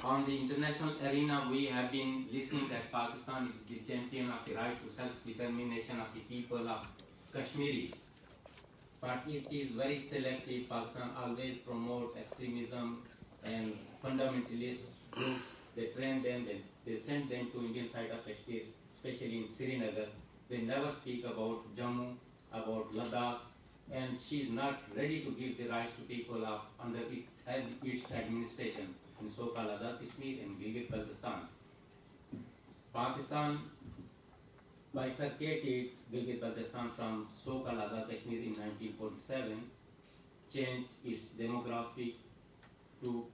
On the international arena, we have been listening that Pakistan is the champion of the right to self-determination of the people of Kashmiris. But it is very selective. Pakistan always promotes extremism and fundamentalist groups. They train them, they send them to Indian side of Kashmir, especially in Srinagar. They never speak about Jammu, about Ladakh, and she is not ready to give the rights to people of under its administration in so-called Azad Kashmir and Gilgit Baltistan. Pakistan bifurcated Gilgit Baltistan from so-called Azad Kashmir in 1947, changed its demographic to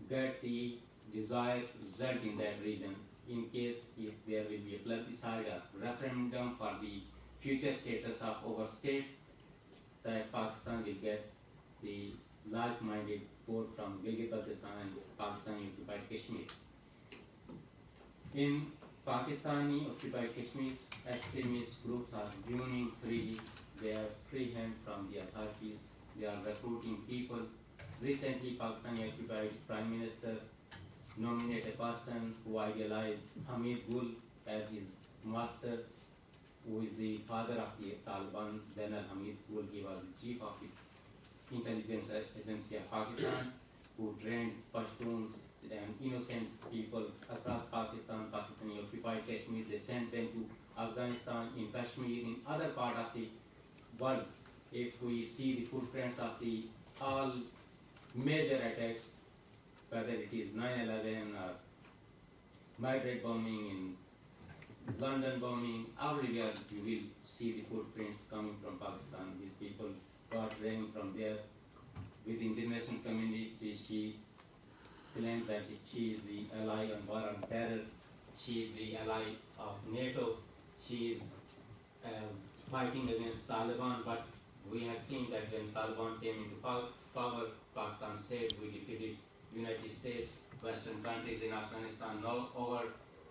get the desired result in that region. In case if there will be a plebiscite or referendum for the future status of our state, that Pakistan will get the like-minded vote from Gilgit-Baltistan and Pakistani occupied Kashmir. In Pakistani occupied Kashmir, extremist groups are running freely. They are free hand from the authorities. They are recruiting people. Recently, Pakistani occupied Prime Minister nominated a person who idealized Hamid Gul as his master, who is the father of the Taliban, General Hamid Gul. He was the chief of the intelligence agency of Pakistan, who trained Pashtuns and innocent people across Pakistan, Pakistani occupied Kashmir. They sent them to Afghanistan, in Kashmir, in other part of the world. If we see the footprints of the all major attacks, whether it is 9/11 or Madrid bombing, in London bombing, everywhere you will see the footprints coming from Pakistan. These people got training from there. With the international community, she claimed that she is the ally on war on terror. She is the ally of NATO. She is fighting against Taliban. But we have seen that when Taliban came into power, Pakistan said we defeated United States, Western countries in Afghanistan. Now our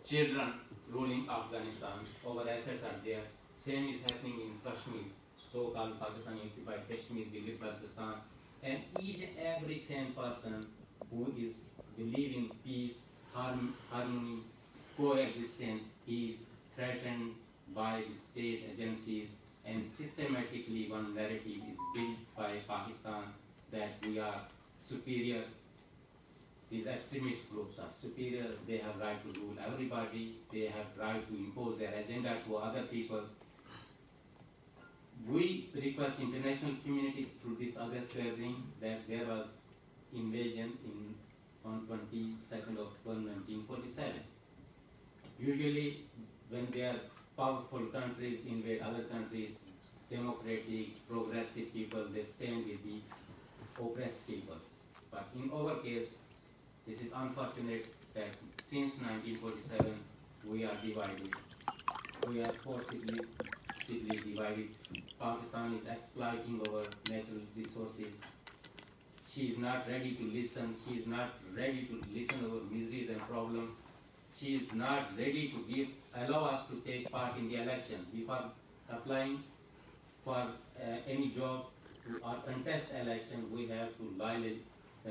children ruling Afghanistan, our assets are there. Same is happening in Kashmir, so-called Pakistani occupied Kashmir, Gilgit Baltistan, and each and every same person who is believing peace, harmony, coexistence is threatened by the state agencies, and systematically one narrative is built by Pakistan that we are superior. These extremist groups are superior. They have right to rule everybody. They have right to impose their agenda to other people. We request international community through this August gathering that there was invasion on 22nd October 1947. Usually, when they are powerful countries invade other countries, democratic, progressive people, they stand with the oppressed people. But in our case, this is unfortunate that since 1947 we are divided. We are forcibly divided. Pakistan is exploiting our natural resources. She is not ready to listen. She is not ready to listen to our miseries and problems. She is not ready to allow us to take part in the election. Before applying for any job or contest election, we have to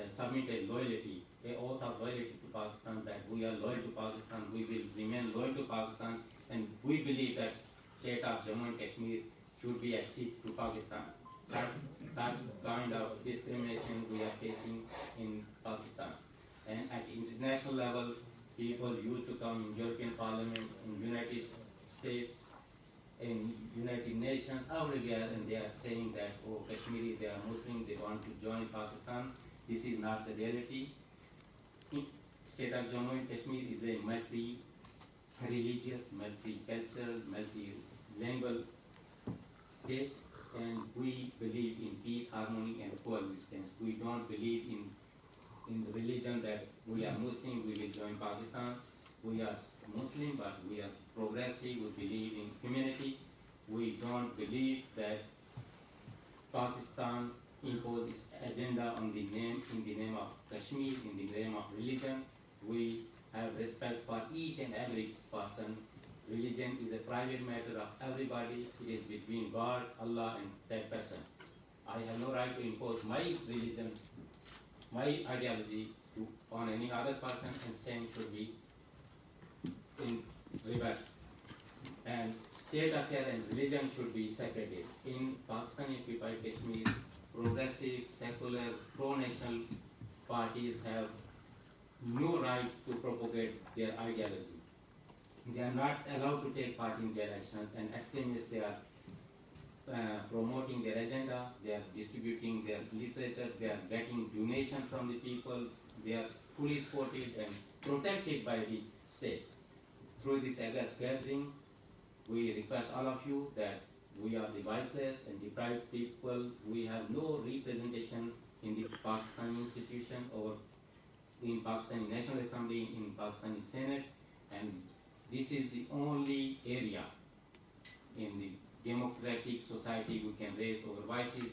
submit a loyalty, a oath of loyalty to Pakistan, that we are loyal to Pakistan, we will remain loyal to Pakistan, and we believe that state of Jammu and Kashmir should be acceded to Pakistan. Such kind of discrimination we are facing in Pakistan. And at international level, people used to come in European Parliament, in United States, in United Nations, everywhere, and they are saying that, oh, Kashmiri, they are Muslim, they want to join Pakistan. This is not the reality. State of Jammu and Kashmir is a multi-religious, multi-cultural, multi-lingual state, and we believe in peace, harmony, and coexistence. We don't believe in the religion that we are Muslim, we will join Pakistan. We are Muslim, but we are progressive, we believe in humanity. We don't believe that Pakistan impose its agenda in the name of Kashmir, in the name of religion. We have respect for each and every person. Religion is a private matter of everybody. It is between God, Allah, and that person. I have no right to impose my religion, my ideology on any other person, and same should be in reverse. And state affair and religion should be separated. In Pakistani occupied Kashmir, progressive, secular, pro-national parties have no right to propagate their ideology. They are not allowed to take part in the elections, and extremists, they are promoting their agenda, they are distributing their literature, they are getting donation from the people, they are fully supported and protected by the state. Through this August gathering, we request all of you that we are the voiceless and deprived people. We have no representation in the Pakistani institution or in Pakistani National Assembly, in Pakistani Senate, and this is the only area in the democratic society we can raise our voices.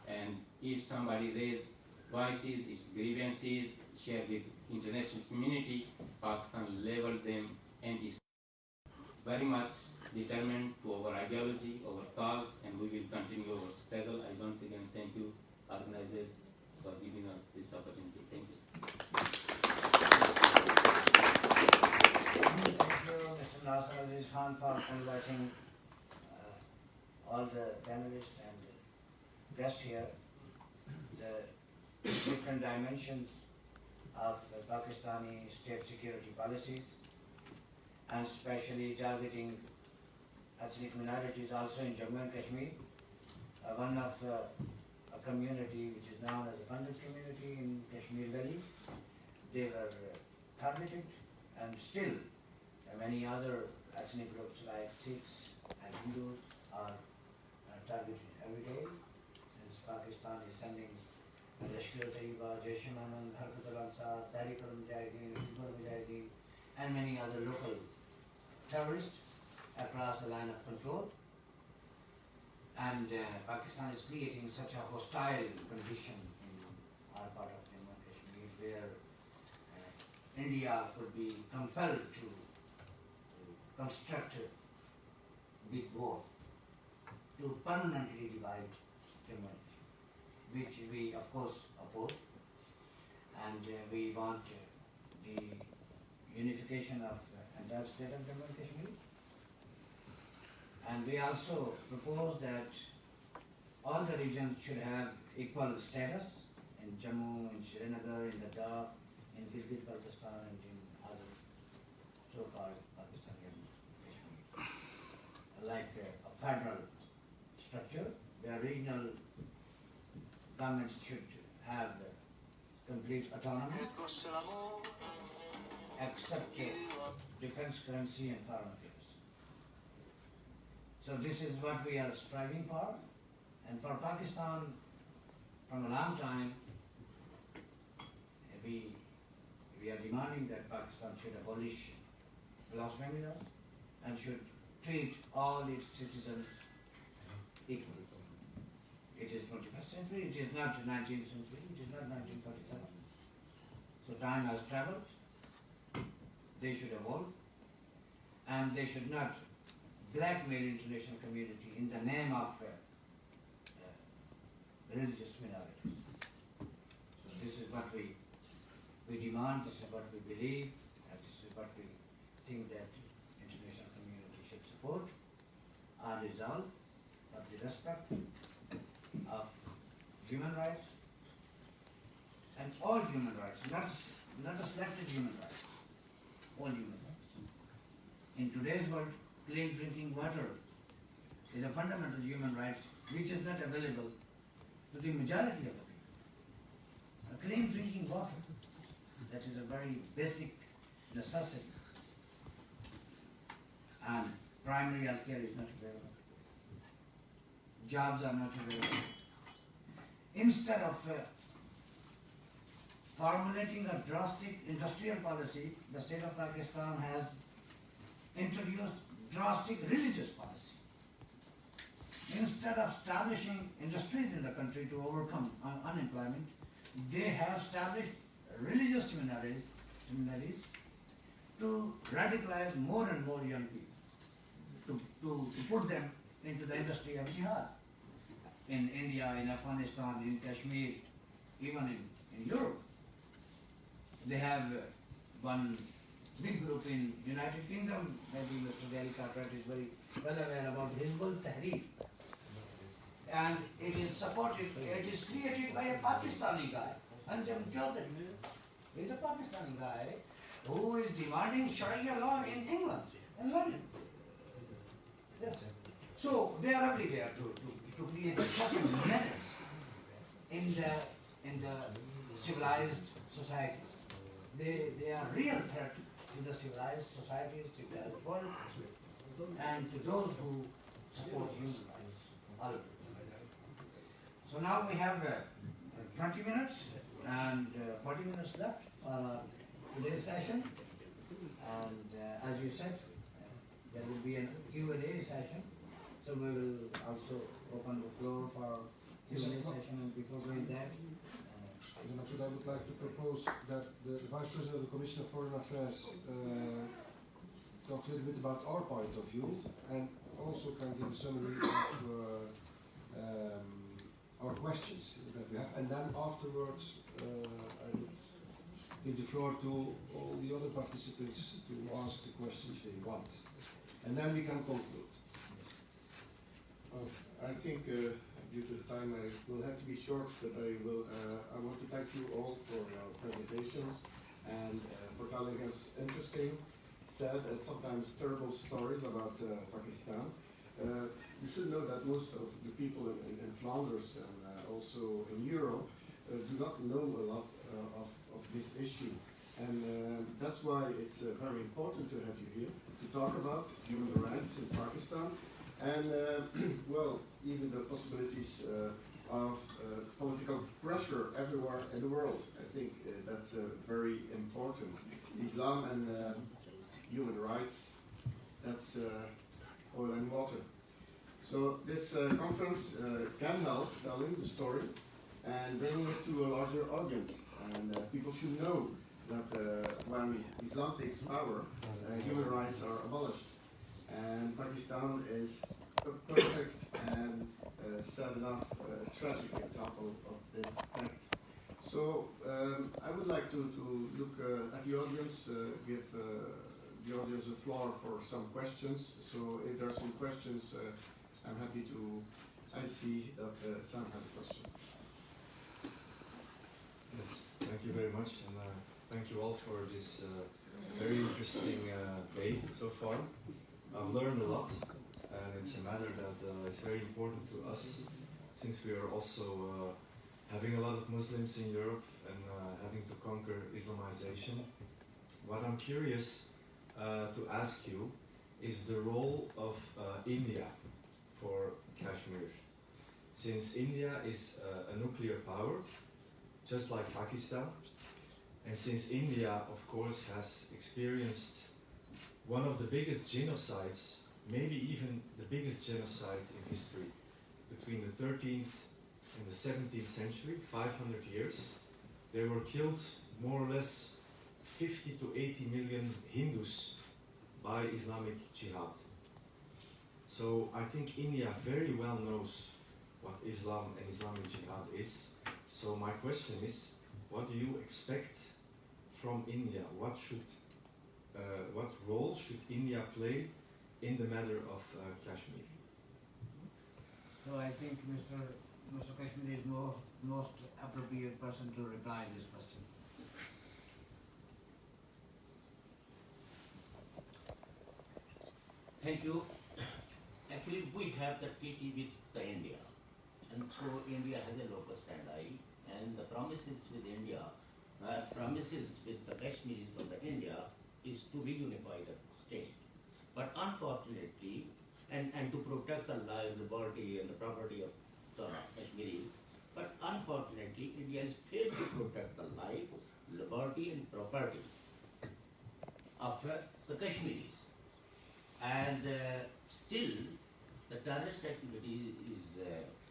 And if somebody raises voices, its grievances, share with international community, Pakistan level them anti. Very much determined to our ideology, our cause, and we will continue our struggle. I once again thank you, organizers, for giving us this opportunity. Thank you. Thank you, Mr. Nasser Aziz Khan, for inviting all the panelists and guests here. The different dimensions of Pakistani state security policies, and especially targeting ethnic minorities also in Jammu and Kashmir. One of a community which is known as a Pandit community in Kashmir Valley, they were targeted, and still many other ethnic groups like Sikhs and Hindus are targeted every day. As Pakistan is sending Lashkar-e-Taiba, Jaish-e-Mohammed, Harkat al-Ansar, Tehreek al-Mujahideen, Hizb al-Mujahideen, and many other local terrorists across the line of control. And Pakistan is creating such a hostile condition in our part of Jammu and Kashmir, where India could be compelled to construct a big war to permanently divide Jammu and Kashmir, which we of course oppose, and we want the unification of entire state of Jammu and Kashmir. And we also propose that all the regions should have equal status in Jammu, in Srinagar, in Ladakh, in Gilgit, Baltistan, and in other so-called Pakistani Kashmir. Like a federal structure, where regional governments should have complete autonomy, except defense, currency, and foreign affairs. So this is what we are striving for. And for Pakistan, from a long time, we are demanding that Pakistan should abolish blasphemy laws and should treat all its citizens equally. It is 21st century, it is not 19th century, it is not 1947. So time has traveled, they should evolve, and they should not blackmail international community in the name of religious minorities. So this is what we demand, this is what we believe, and this is what we think that international community should support and resolve of the respect of human rights and all human rights, not a selected human rights, all human rights. In today's world, clean drinking water is a fundamental human right which is not available to the majority of the people. A clean drinking water, that is a very basic necessity. And primary health care is not available. Jobs are not available. Instead of formulating a drastic industrial policy, the state of Pakistan has introduced drastic religious policy. Instead of establishing industries in the country to overcome unemployment, they have established religious seminaries to radicalize more and more young people, to put them into the industry of jihad. In India, in Afghanistan, in Kashmir, even in Europe. They have one big group in United Kingdom, maybe Mr. Gary Cartwright is very well aware about Hizbul Tahrir. And it is supported, it is created by a Pakistani guy, Anjam Chaudhary. He is a Pakistani guy who is demanding Sharia law in England, in London. Yes. So they are everywhere to create such a menace in the civilized society. They are real threat to the civilized societies, civilized world, and to those who support human rights. All of them. So now we have 20 minutes and 40 minutes left for today's session. And as you said, there will be a Q&A session. So we will also open the floor for Q&A session, and before doing that, I would like to propose that the Vice President of the Commission of Foreign Affairs talks a little bit about our point of view and also can give a summary of our questions that we have. And then afterwards, I would give the floor to all the other participants to ask the questions they want. And then we can conclude. I think due to the time I will have to be short, but I want to thank you all for your presentations and for telling us interesting, sad and sometimes terrible stories about Pakistan. You should know that most of the people in Flanders and also in Europe do not know a lot of this issue. And that's why it's very important to have you here to talk about human rights in Pakistan and, well, even the possibilities of political pressure everywhere in the world. I think that's very important. Islam and human rights, that's oil and water. So this conference can help telling the story and bringing it to a larger audience. And people should know that when Islam takes power, human rights are abolished. And Pakistan is a perfect and sad enough tragic example of this fact. So I would like to look at the audience, give the audience the floor for some questions. So if there are some questions, I'm happy to. I see that Sam has a question. Yes, thank you very much, and thank you all for this very interesting day so far. I've learned a lot, and it's a matter that is very important to us, since we are also having a lot of Muslims in Europe and having to conquer Islamization. What I'm curious to ask you is the role of India for Kashmir. Since India is a nuclear power, just like Pakistan, and since India, of course, has experienced one of the biggest genocides, maybe even the biggest genocide in history, between the 13th in the 17th century, 500 years, there were killed more or less 50 to 80 million Hindus by Islamic jihad. So I think India very well knows what Islam and Islamic jihad is. So my question is, what do you expect from India? What role should India play in the matter of Kashmir? So I think Mr. Kashmir is most appropriate person to reply this question. Thank you. Actually, we have the treaty with the India, and so India has a local standby, and the promises with India, promises with the Kashmiris from the India is to reunify the state. But unfortunately, and to protect the life, liberty, and the property of the Kashmiris, but unfortunately, India has failed to protect the life, liberty, and property of the Kashmiris. And still, the terrorist activity is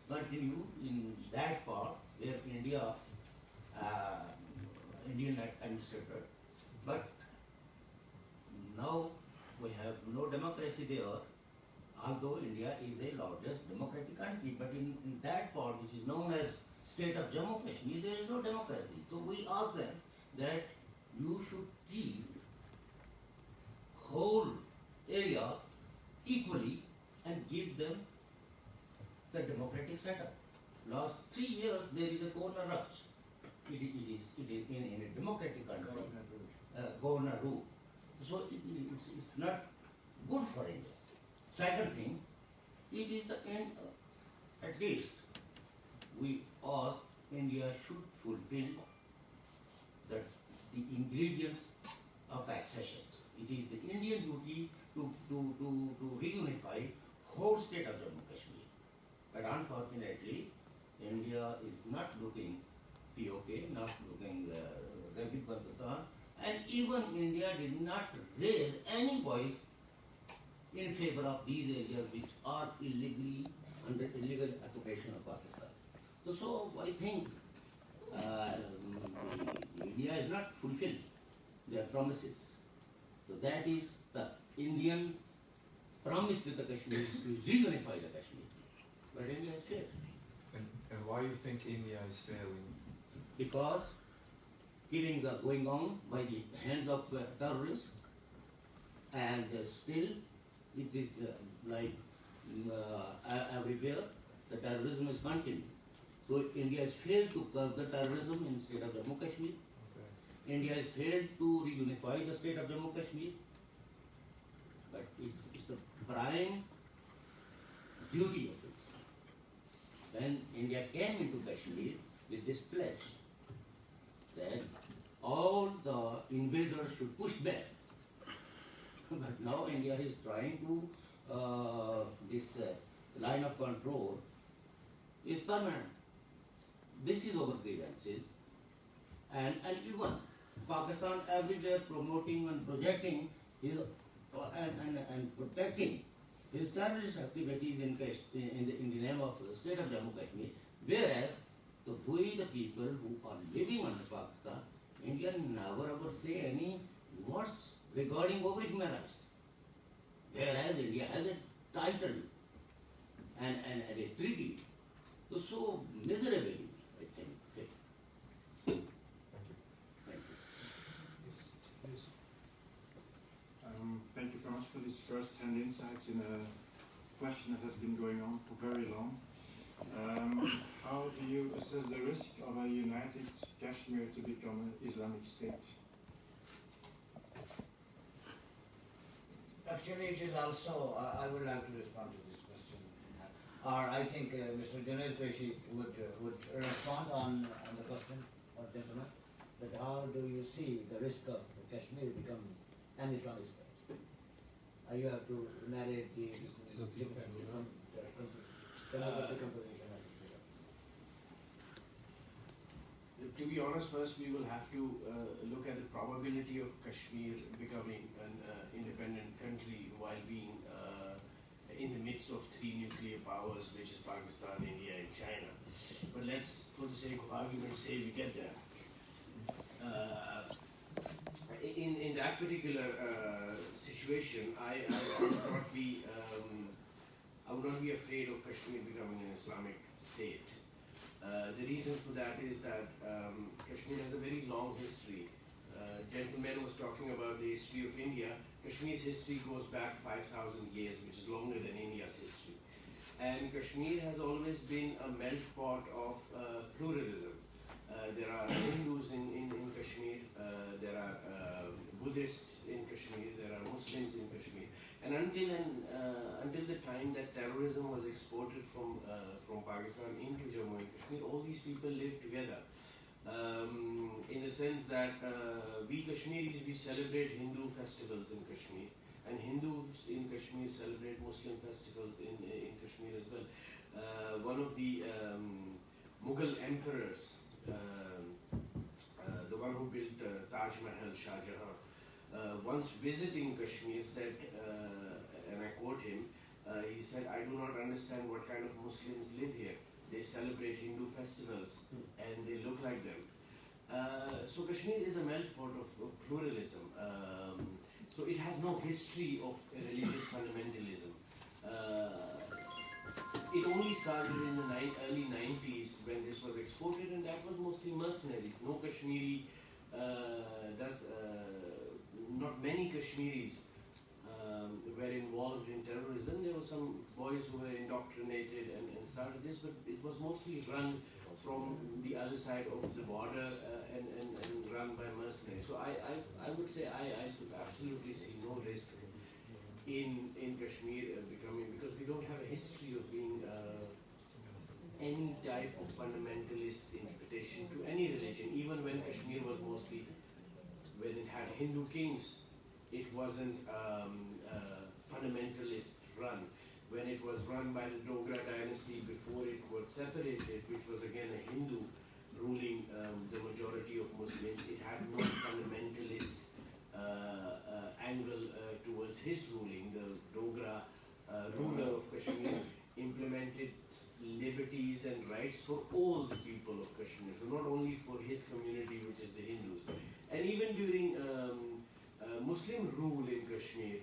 continue in that part where Indian administrator. But now we have no democracy there, although India is the largest democratic country. But in that part, which is known as state of Jammu Kashmir, there is no democracy. So we ask them that you should treat whole area equally and give them the democratic setup. Last 3 years there is a corner rush. It is in a democratic country, governor rule. So it's not good for India. Second thing, it is the end. At least we ask India should fulfill the ingredients of accession. It is the Indian duty to reunify whole state of Jammu Kashmir. But unfortunately, India is not looking POK, not looking Baltistan, and even India did not raise any voice in favor of these areas which are illegally under illegal occupation of Pakistan. So I think India has not fulfilled their promises. So that is the Indian promise with the Kashmiris to reunify the Kashmir. But India has failed. And why you think India is failing? Because killings are going on by the hands of terrorists, and still it is everywhere the terrorism is continuing. So India has failed to curb the terrorism in the state of Jammu Kashmir. Okay. India has failed to reunify the state of Jammu Kashmir. But it's the prime duty of it. When India came into Kashmir with this pledge that all the invaders should push back. But now India is trying to, this line of control is permanent. This is our grievances. And even Pakistan everywhere promoting and projecting his, and protecting his terrorist activities in the name of the state of Jammu Kashmir, whereas we the people who are living under Pakistan, India never ever say any words regarding over human rights. Whereas India has a title and a treaty. So miserably, I think. Okay. Thank you. Thank you. Yes. Thank you very much for these first-hand insights in a question that has been going on for very long. How do you assess the risk of a united Kashmir to become an Islamic state? Actually, it is also, I would like to respond to this question. Or I think Mr. Junaid Peshi would respond on the question, or gentleman, that how do you see the risk of Kashmir becoming an Islamic state? You have to narrate the composition. To be honest, first we will have to look at the probability of Kashmir becoming an independent country while being a in the midst of three nuclear powers, which is Pakistan, India, and China. But let's, for the sake of argument, say we get there. In that particular situation, I would not be afraid of Kashmir becoming an Islamic state. The reason for that is that Kashmir has a very long history. Gentleman was talking about the history of India. Kashmir's history goes back 5,000 years, which is longer than India's history. And Kashmir has always been a melt pot of pluralism. There are Hindus in Kashmir, there are Buddhists in Kashmir, there are Muslims in Kashmir. And until the time that terrorism was exported from Pakistan into Jammu and Kashmir, all these people lived together. In the sense that we Kashmiris, we celebrate Hindu festivals in Kashmir, and Hindus in Kashmir celebrate Muslim festivals in Kashmir as well. One of the Mughal emperors, the one who built Taj Mahal, Shah Jahan, once visiting Kashmir said, and I quote him, he said, "I do not understand what kind of Muslims live here. They celebrate Hindu festivals and they look like them." So Kashmir is a melt pot of pluralism. So it has no history of religious fundamentalism. It only started in the early 90s when this was exported, and that was mostly mercenaries. No Kashmiri not many Kashmiris were involved in terrorism. There were some boys who were indoctrinated and started this, but it was mostly run from the other side of the border and run by mercenaries. So I would say I absolutely see no risk in Kashmir becoming, because we don't have a history of being any type of fundamentalist interpretation to any religion. Even when Kashmir was mostly, when it had Hindu kings, it wasn't fundamentalist run. When it was run by the Dogra dynasty before it was separated, which was again a Hindu ruling the majority of Muslims, it had no fundamentalist angle towards his ruling. The Dogra ruler of Kashmir implemented liberties and rights for all the people of Kashmir, so not only for his community, which is the Hindus. And even during Muslim rule in Kashmir,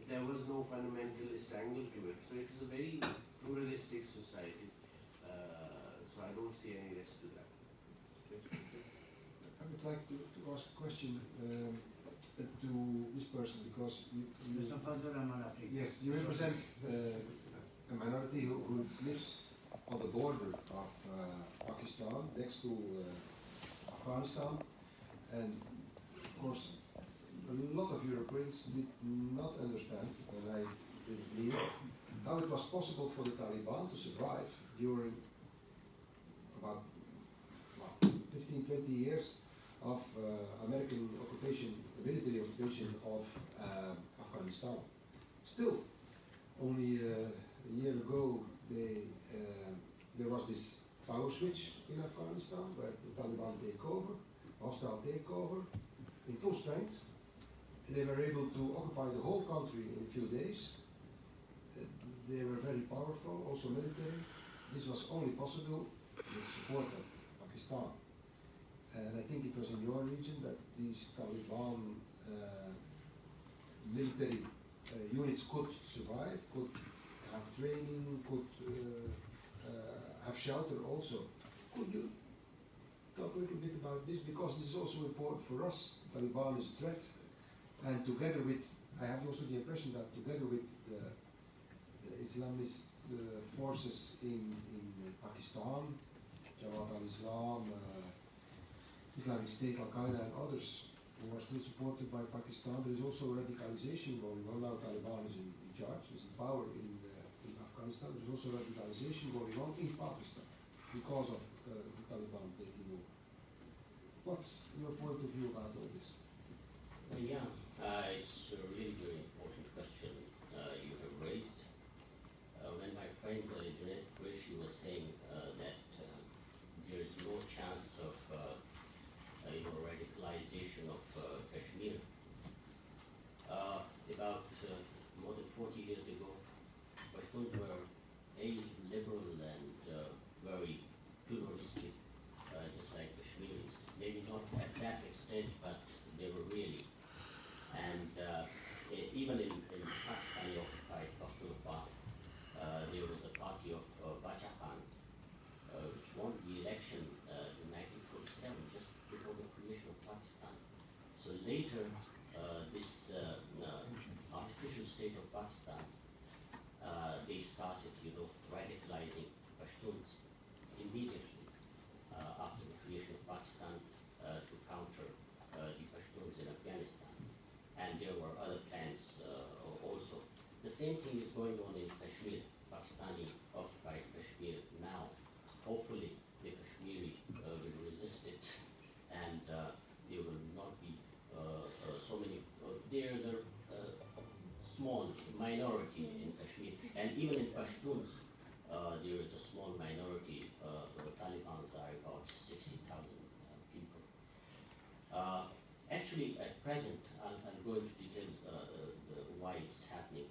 there was no fundamentalist angle to it. So it is a very pluralistic society. So I don't see any risk to that. I would like to ask a question to this person, because yes, you represent a minority who lives on the border of Pakistan, next to Afghanistan, and of course a lot of Europeans did not understand, and I didn't either, how it was possible for the Taliban to survive during about 15-20 years of American occupation, military occupation of Afghanistan. Still, only a year ago there was this power switch in Afghanistan where the Taliban take over, hostile takeover in full strength. They were able to occupy the whole country in a few days. They were very powerful, also military. This was only possible with support of Pakistan. And I think it was in your region that these Taliban military units could survive, could have training, could have shelter also. Could you talk a little bit about this? Because this is also important for us. Taliban is a threat. And together with, I have also the impression that together with the Islamist forces in Pakistan, Jamaat al-Islam, Islamic State, Al-Qaeda and others who are still supported by Pakistan, there is also radicalization going on. Now Taliban is in charge, is in power in Afghanistan. There is also radicalization going on in Pakistan because of the Taliban taking over. What's your point of view about all this? Yeah, it's a really very important question you have raised. When my friend Junaid Qureshi was saying that there is no chance of radicalization of Kashmir, about more than 40 actually at present, I'll go into details why it's happening.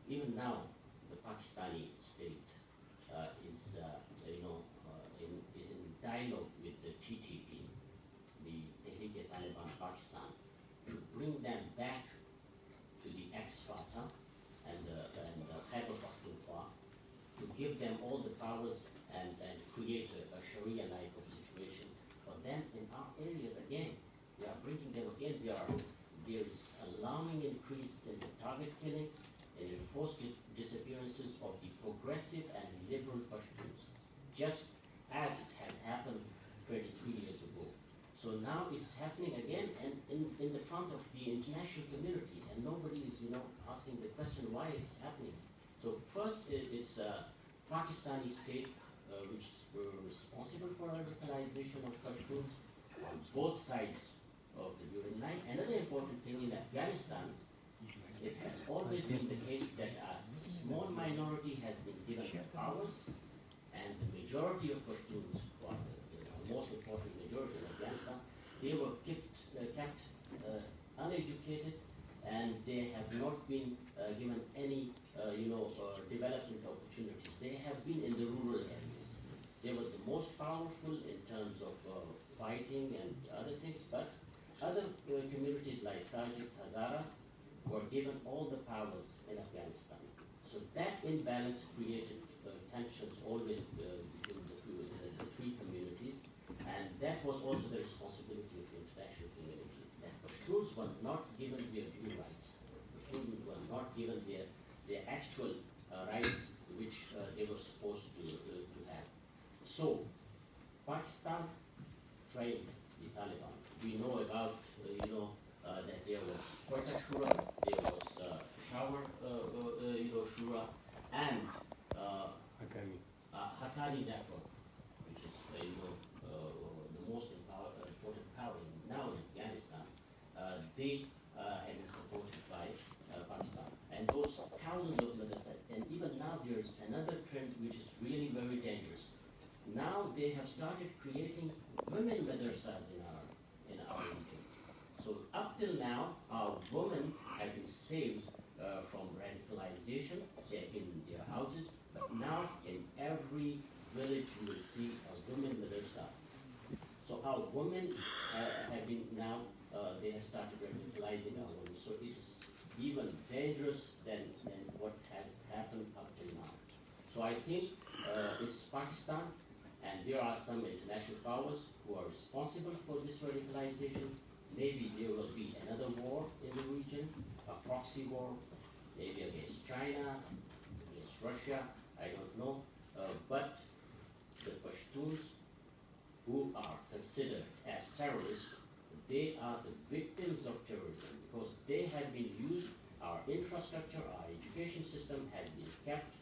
Even now, the Pakistani state is in dialogue with the TTP, the Tehrik-e-Taliban Pakistan, to bring them back to the ex-Fatah and the Khyber Pakhtunkhwa, to give them all the powers and create a Sharia-like situation. But then in our areas again, they are bringing them again. There is alarming increase in the target killings and enforced disappearances of the progressive and liberal Pashtuns, just as it had happened 23 years ago. So now it's happening again and in the front of the international community, and nobody is asking the question why it's happening. So first it's Pakistani state which is responsible for radicalization of Pashtuns on both sides of the Duran line. Another important thing in Afghanistan, it has always been the case that a small minority has been given powers, and the majority of Pashtuns, or the most important majority in Afghanistan, they were kept uneducated, and they have not been given any development opportunities. They have been in the rural areas. They were the most powerful in terms of fighting and other things, but other communities like Tajiks, Hazaras were given all the powers in Afghanistan. So that imbalance created tensions always between the three communities, and that was also the responsibility of the international community. That Pashtuns were not given their due rights. Pashtuns were not given their actual rights which they were supposed to have. So Pakistan trained the Taliban. We know about that there was Quetta Shura, there was Peshawar Shura, and Haqqani Network, which is the most important power now in Afghanistan. They have been supported by Pakistan, and those thousands of madrasas. And even now there is another trend which is really very dangerous. Now they have started creating women madrasas in our region. So up till now, our women have been saved from radicalization in their houses. But now in every village you will see a women madrasa. So our women have been now, they have started radicalizing our women. So it's even dangerous than what has happened up till now. So I think it's Pakistan, and there are some international powers who are responsible for this radicalization. Maybe there will be another war in the region, a proxy war, maybe against China, against Russia, I don't know. But the Pashtuns who are considered as terrorists, they are the victims of terrorism because they have been used, our infrastructure, our education system has been kept,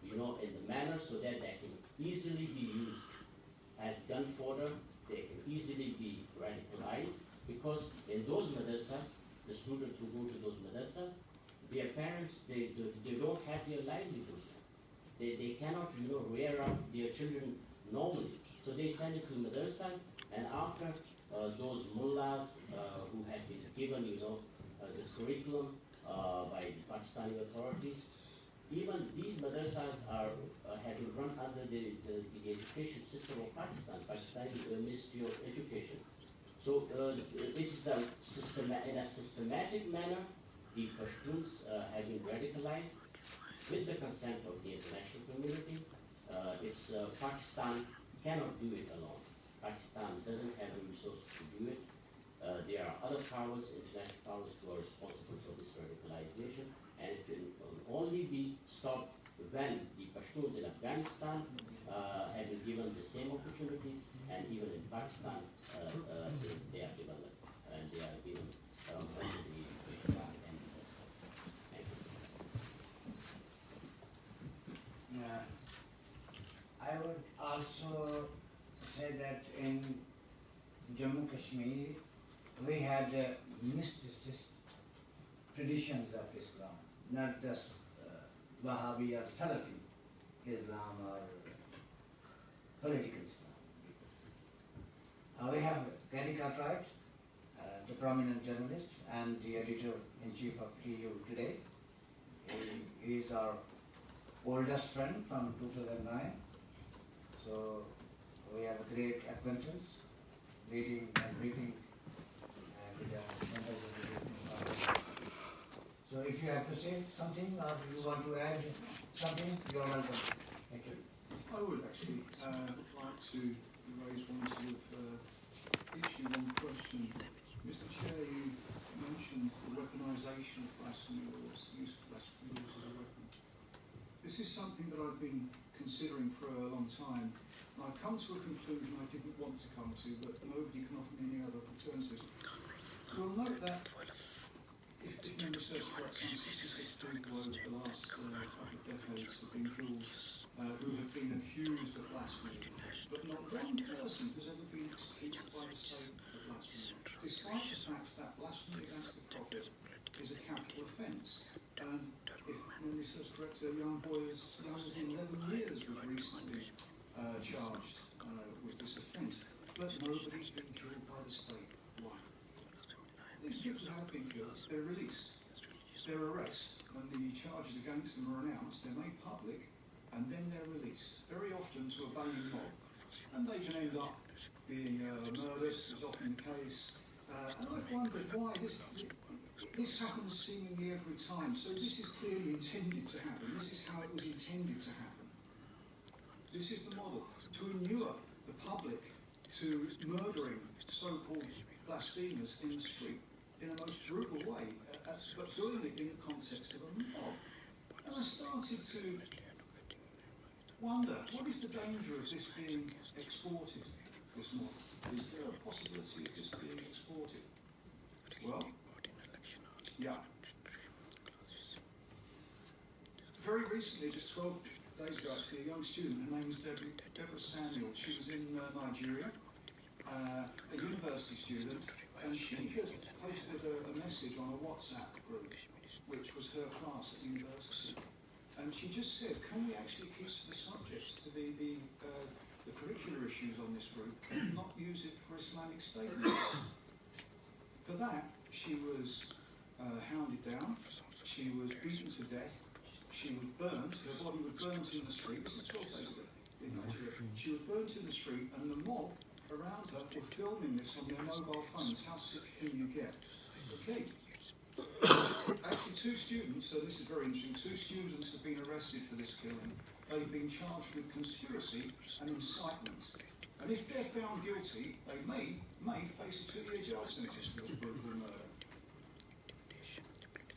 in the manner so that they can easily be used as gun fodder, they can easily be radicalized, because in those madrasas, the students who go to those madrasas, their parents, they don't have their livelihood. They cannot, rear up their children normally. So they send it to madrasas, and after those mullahs who had been given, the curriculum by the Pakistani authorities, even these madrasas have been run under the education system of Pakistan, Pakistani Ministry of Education. So it is in a systematic manner, the Pashtuns have been radicalized with the consent of the international community. Pakistan cannot do it alone. Pakistan doesn't have the resources to do it. There are other powers, international powers, who are responsible for this radicalization, and it can only be stopped when the Pashtuns in Afghanistan have been given the same opportunities, and even in Pakistan they are developed and they are given also the education and investments. Thank you. I would also say that in Jammu Kashmir we had mystic traditions of Islam, not just Wahhabi or Salafi Islam or political Islam. We have Gadika tribes, the prominent journalist and the editor-in-chief of EU Today. He is our oldest friend from 2009. So we have a great acquaintance, reading and reading with the members of the European Parliament. So if you have to say something or you want to add something, you are welcome. Thank you. I would actually like to raise one sort of issue, one question. Mr. Chair, you mentioned the weaponisation of blasphemy laws, the use of blasphemy laws as a weapon. This is something that I've been considering for a long time, and I've come to a conclusion I didn't want to come to, but nobody can offer me any other alternatives. You'll note that if memory serves correct, some 66 people over the last couple of decades have been killed who have been accused of blasphemy, but not one person has ever been executed by the state for blasphemy, despite the fact that blasphemy against the Prophet is a capital offence. And if memory serves correct, a young boy as young as 11 years was recently charged with this offence, but nobody's been killed by the state. Why? These people who have been killed, they're released. Their arrest and the charges against them are announced, they're made public, and then they're released, very often to a baying mob. And they can end up being murdered, as is often the case. And I've wondered why this happens seemingly every time. So this is clearly intended to happen. This is how it was intended to happen. This is the model, to inure the public to murdering so-called blasphemers in the street in a most brutal way, but doing it in the context of a mob. And I started to wonder, what is the danger of this being exported, this model? Is there a possibility of this being exported? Well, yeah. Very recently, just 12 days ago actually, a young student, her name is Deborah Samuel. She was in Nigeria, a university student, and she had posted a message on a WhatsApp group, which was her class at university. And she just said, can we actually keep to the subject, to the curricular issues on this group, and not use it for Islamic statements? For that, she was hounded down, she was beaten to death, she was burnt, her body was burnt in the street. This is 12 days ago in Nigeria. She was burnt in the street, and the mob around her were filming this on their mobile phones. How sick can you get? Okay. Actually, two students, so this is very interesting, two students have been arrested for this killing. They've been charged with conspiracy and incitement. And if they're found guilty, they may face a 2-year jail sentence for this brutal murder.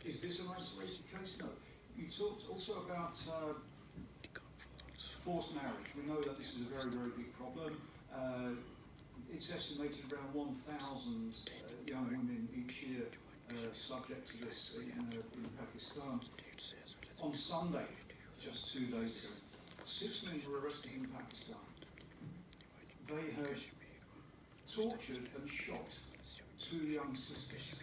Is this an isolated case? No. You talked also about forced marriage. We know that this is a very, very big problem. It's estimated around 1,000 young women each year subject to this in Pakistan. On Sunday, just 2 days ago, 6 men were arrested in Pakistan. They had tortured and shot 2 young sisters.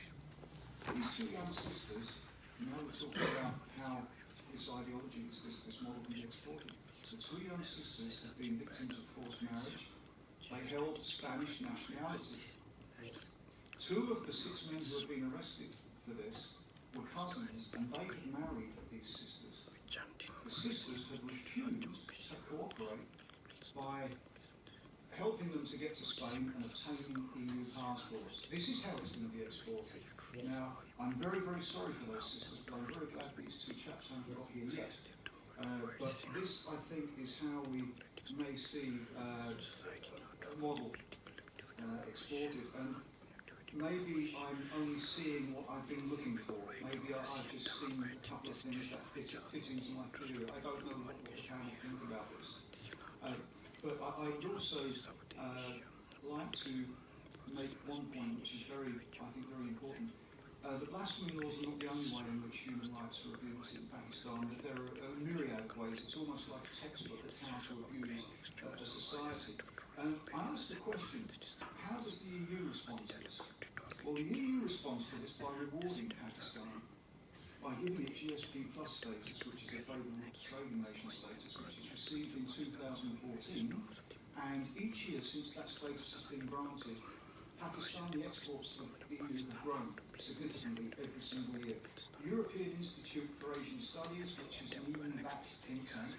These 2 young sisters, now we're talking about how this ideology, this model can be exported. The 2 young sisters have been victims of forced marriage. They held Spanish nationality. 2 of the 6 men who had been arrested for this were cousins, and they had married these sisters. The sisters had refused to cooperate by helping them to get to Spain and obtaining EU passports. This is how it's going to be exported. Now, I'm very, very sorry for those sisters, but I'm very glad that these 2 chaps haven't got here yet. But this, I think, is how we may see a model exported. And maybe I'm only seeing what I've been looking for. Maybe I've just seen a couple of things that fit into my theory. I don't know what the panel think about this. But I would also like to make one point, which is I think, very important. The blasphemy laws are not the only way in which human rights are abused in Pakistan. There are a myriad of ways. It's almost like a textbook of how to abuse a society. And I asked the question, how does the EU respond to this? Well, the EU responds to this by rewarding Pakistan, by giving it GSP Plus status, which is a favourable trading nation status, which is received in 2014. And each year since that status has been granted, Pakistani exports to the EU have grown significantly every single year. The European Institute for Asian Studies, which is an EU-backed think tank,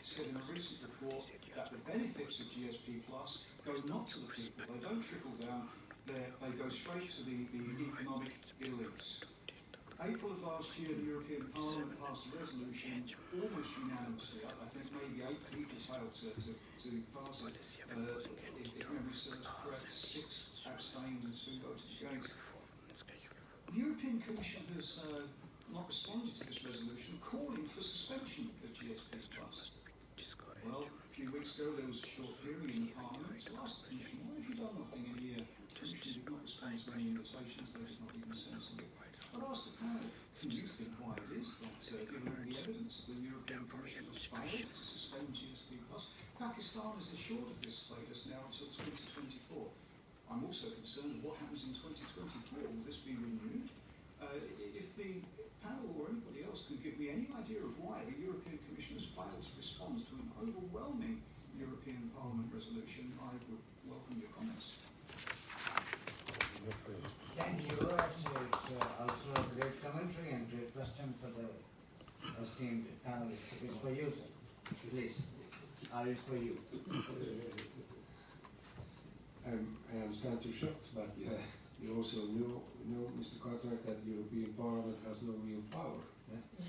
said in a recent report that the benefits of GSP Plus go not to the people, they don't trickle down, they go straight to the economic elites. April of last year, the European Parliament passed a resolution almost unanimously. I think maybe 8 people failed to pass it. If memory serves correct, 6 abstained and 2 voted against. The European Commission has not responded to this resolution, calling for suspension of GSP Plus. Well, a few weeks ago there was a short hearing in the Parliament to ask the Commission, why have you done nothing in a year? The Commission did not respond to any invitations, they did not even send some. I'd ask the panel, can you think why it is that, given all the evidence, the European Commission has failed to suspend GSP Plus? Pakistan is assured of this status now until 2024. I'm also concerned what happens in 2024. Will this be renewed? If the panel or anybody else can give me any idea of why the European Commission has failed to respond to an overwhelming European Parliament resolution, I would welcome your comments. Thank you. It's also a great commentary and great question for the esteemed panelists. It is for you, sir. Please. Or it's for you. I understand you're shocked, but you also know, Mr. Cartwright, that the European Parliament has no real power. Yeah?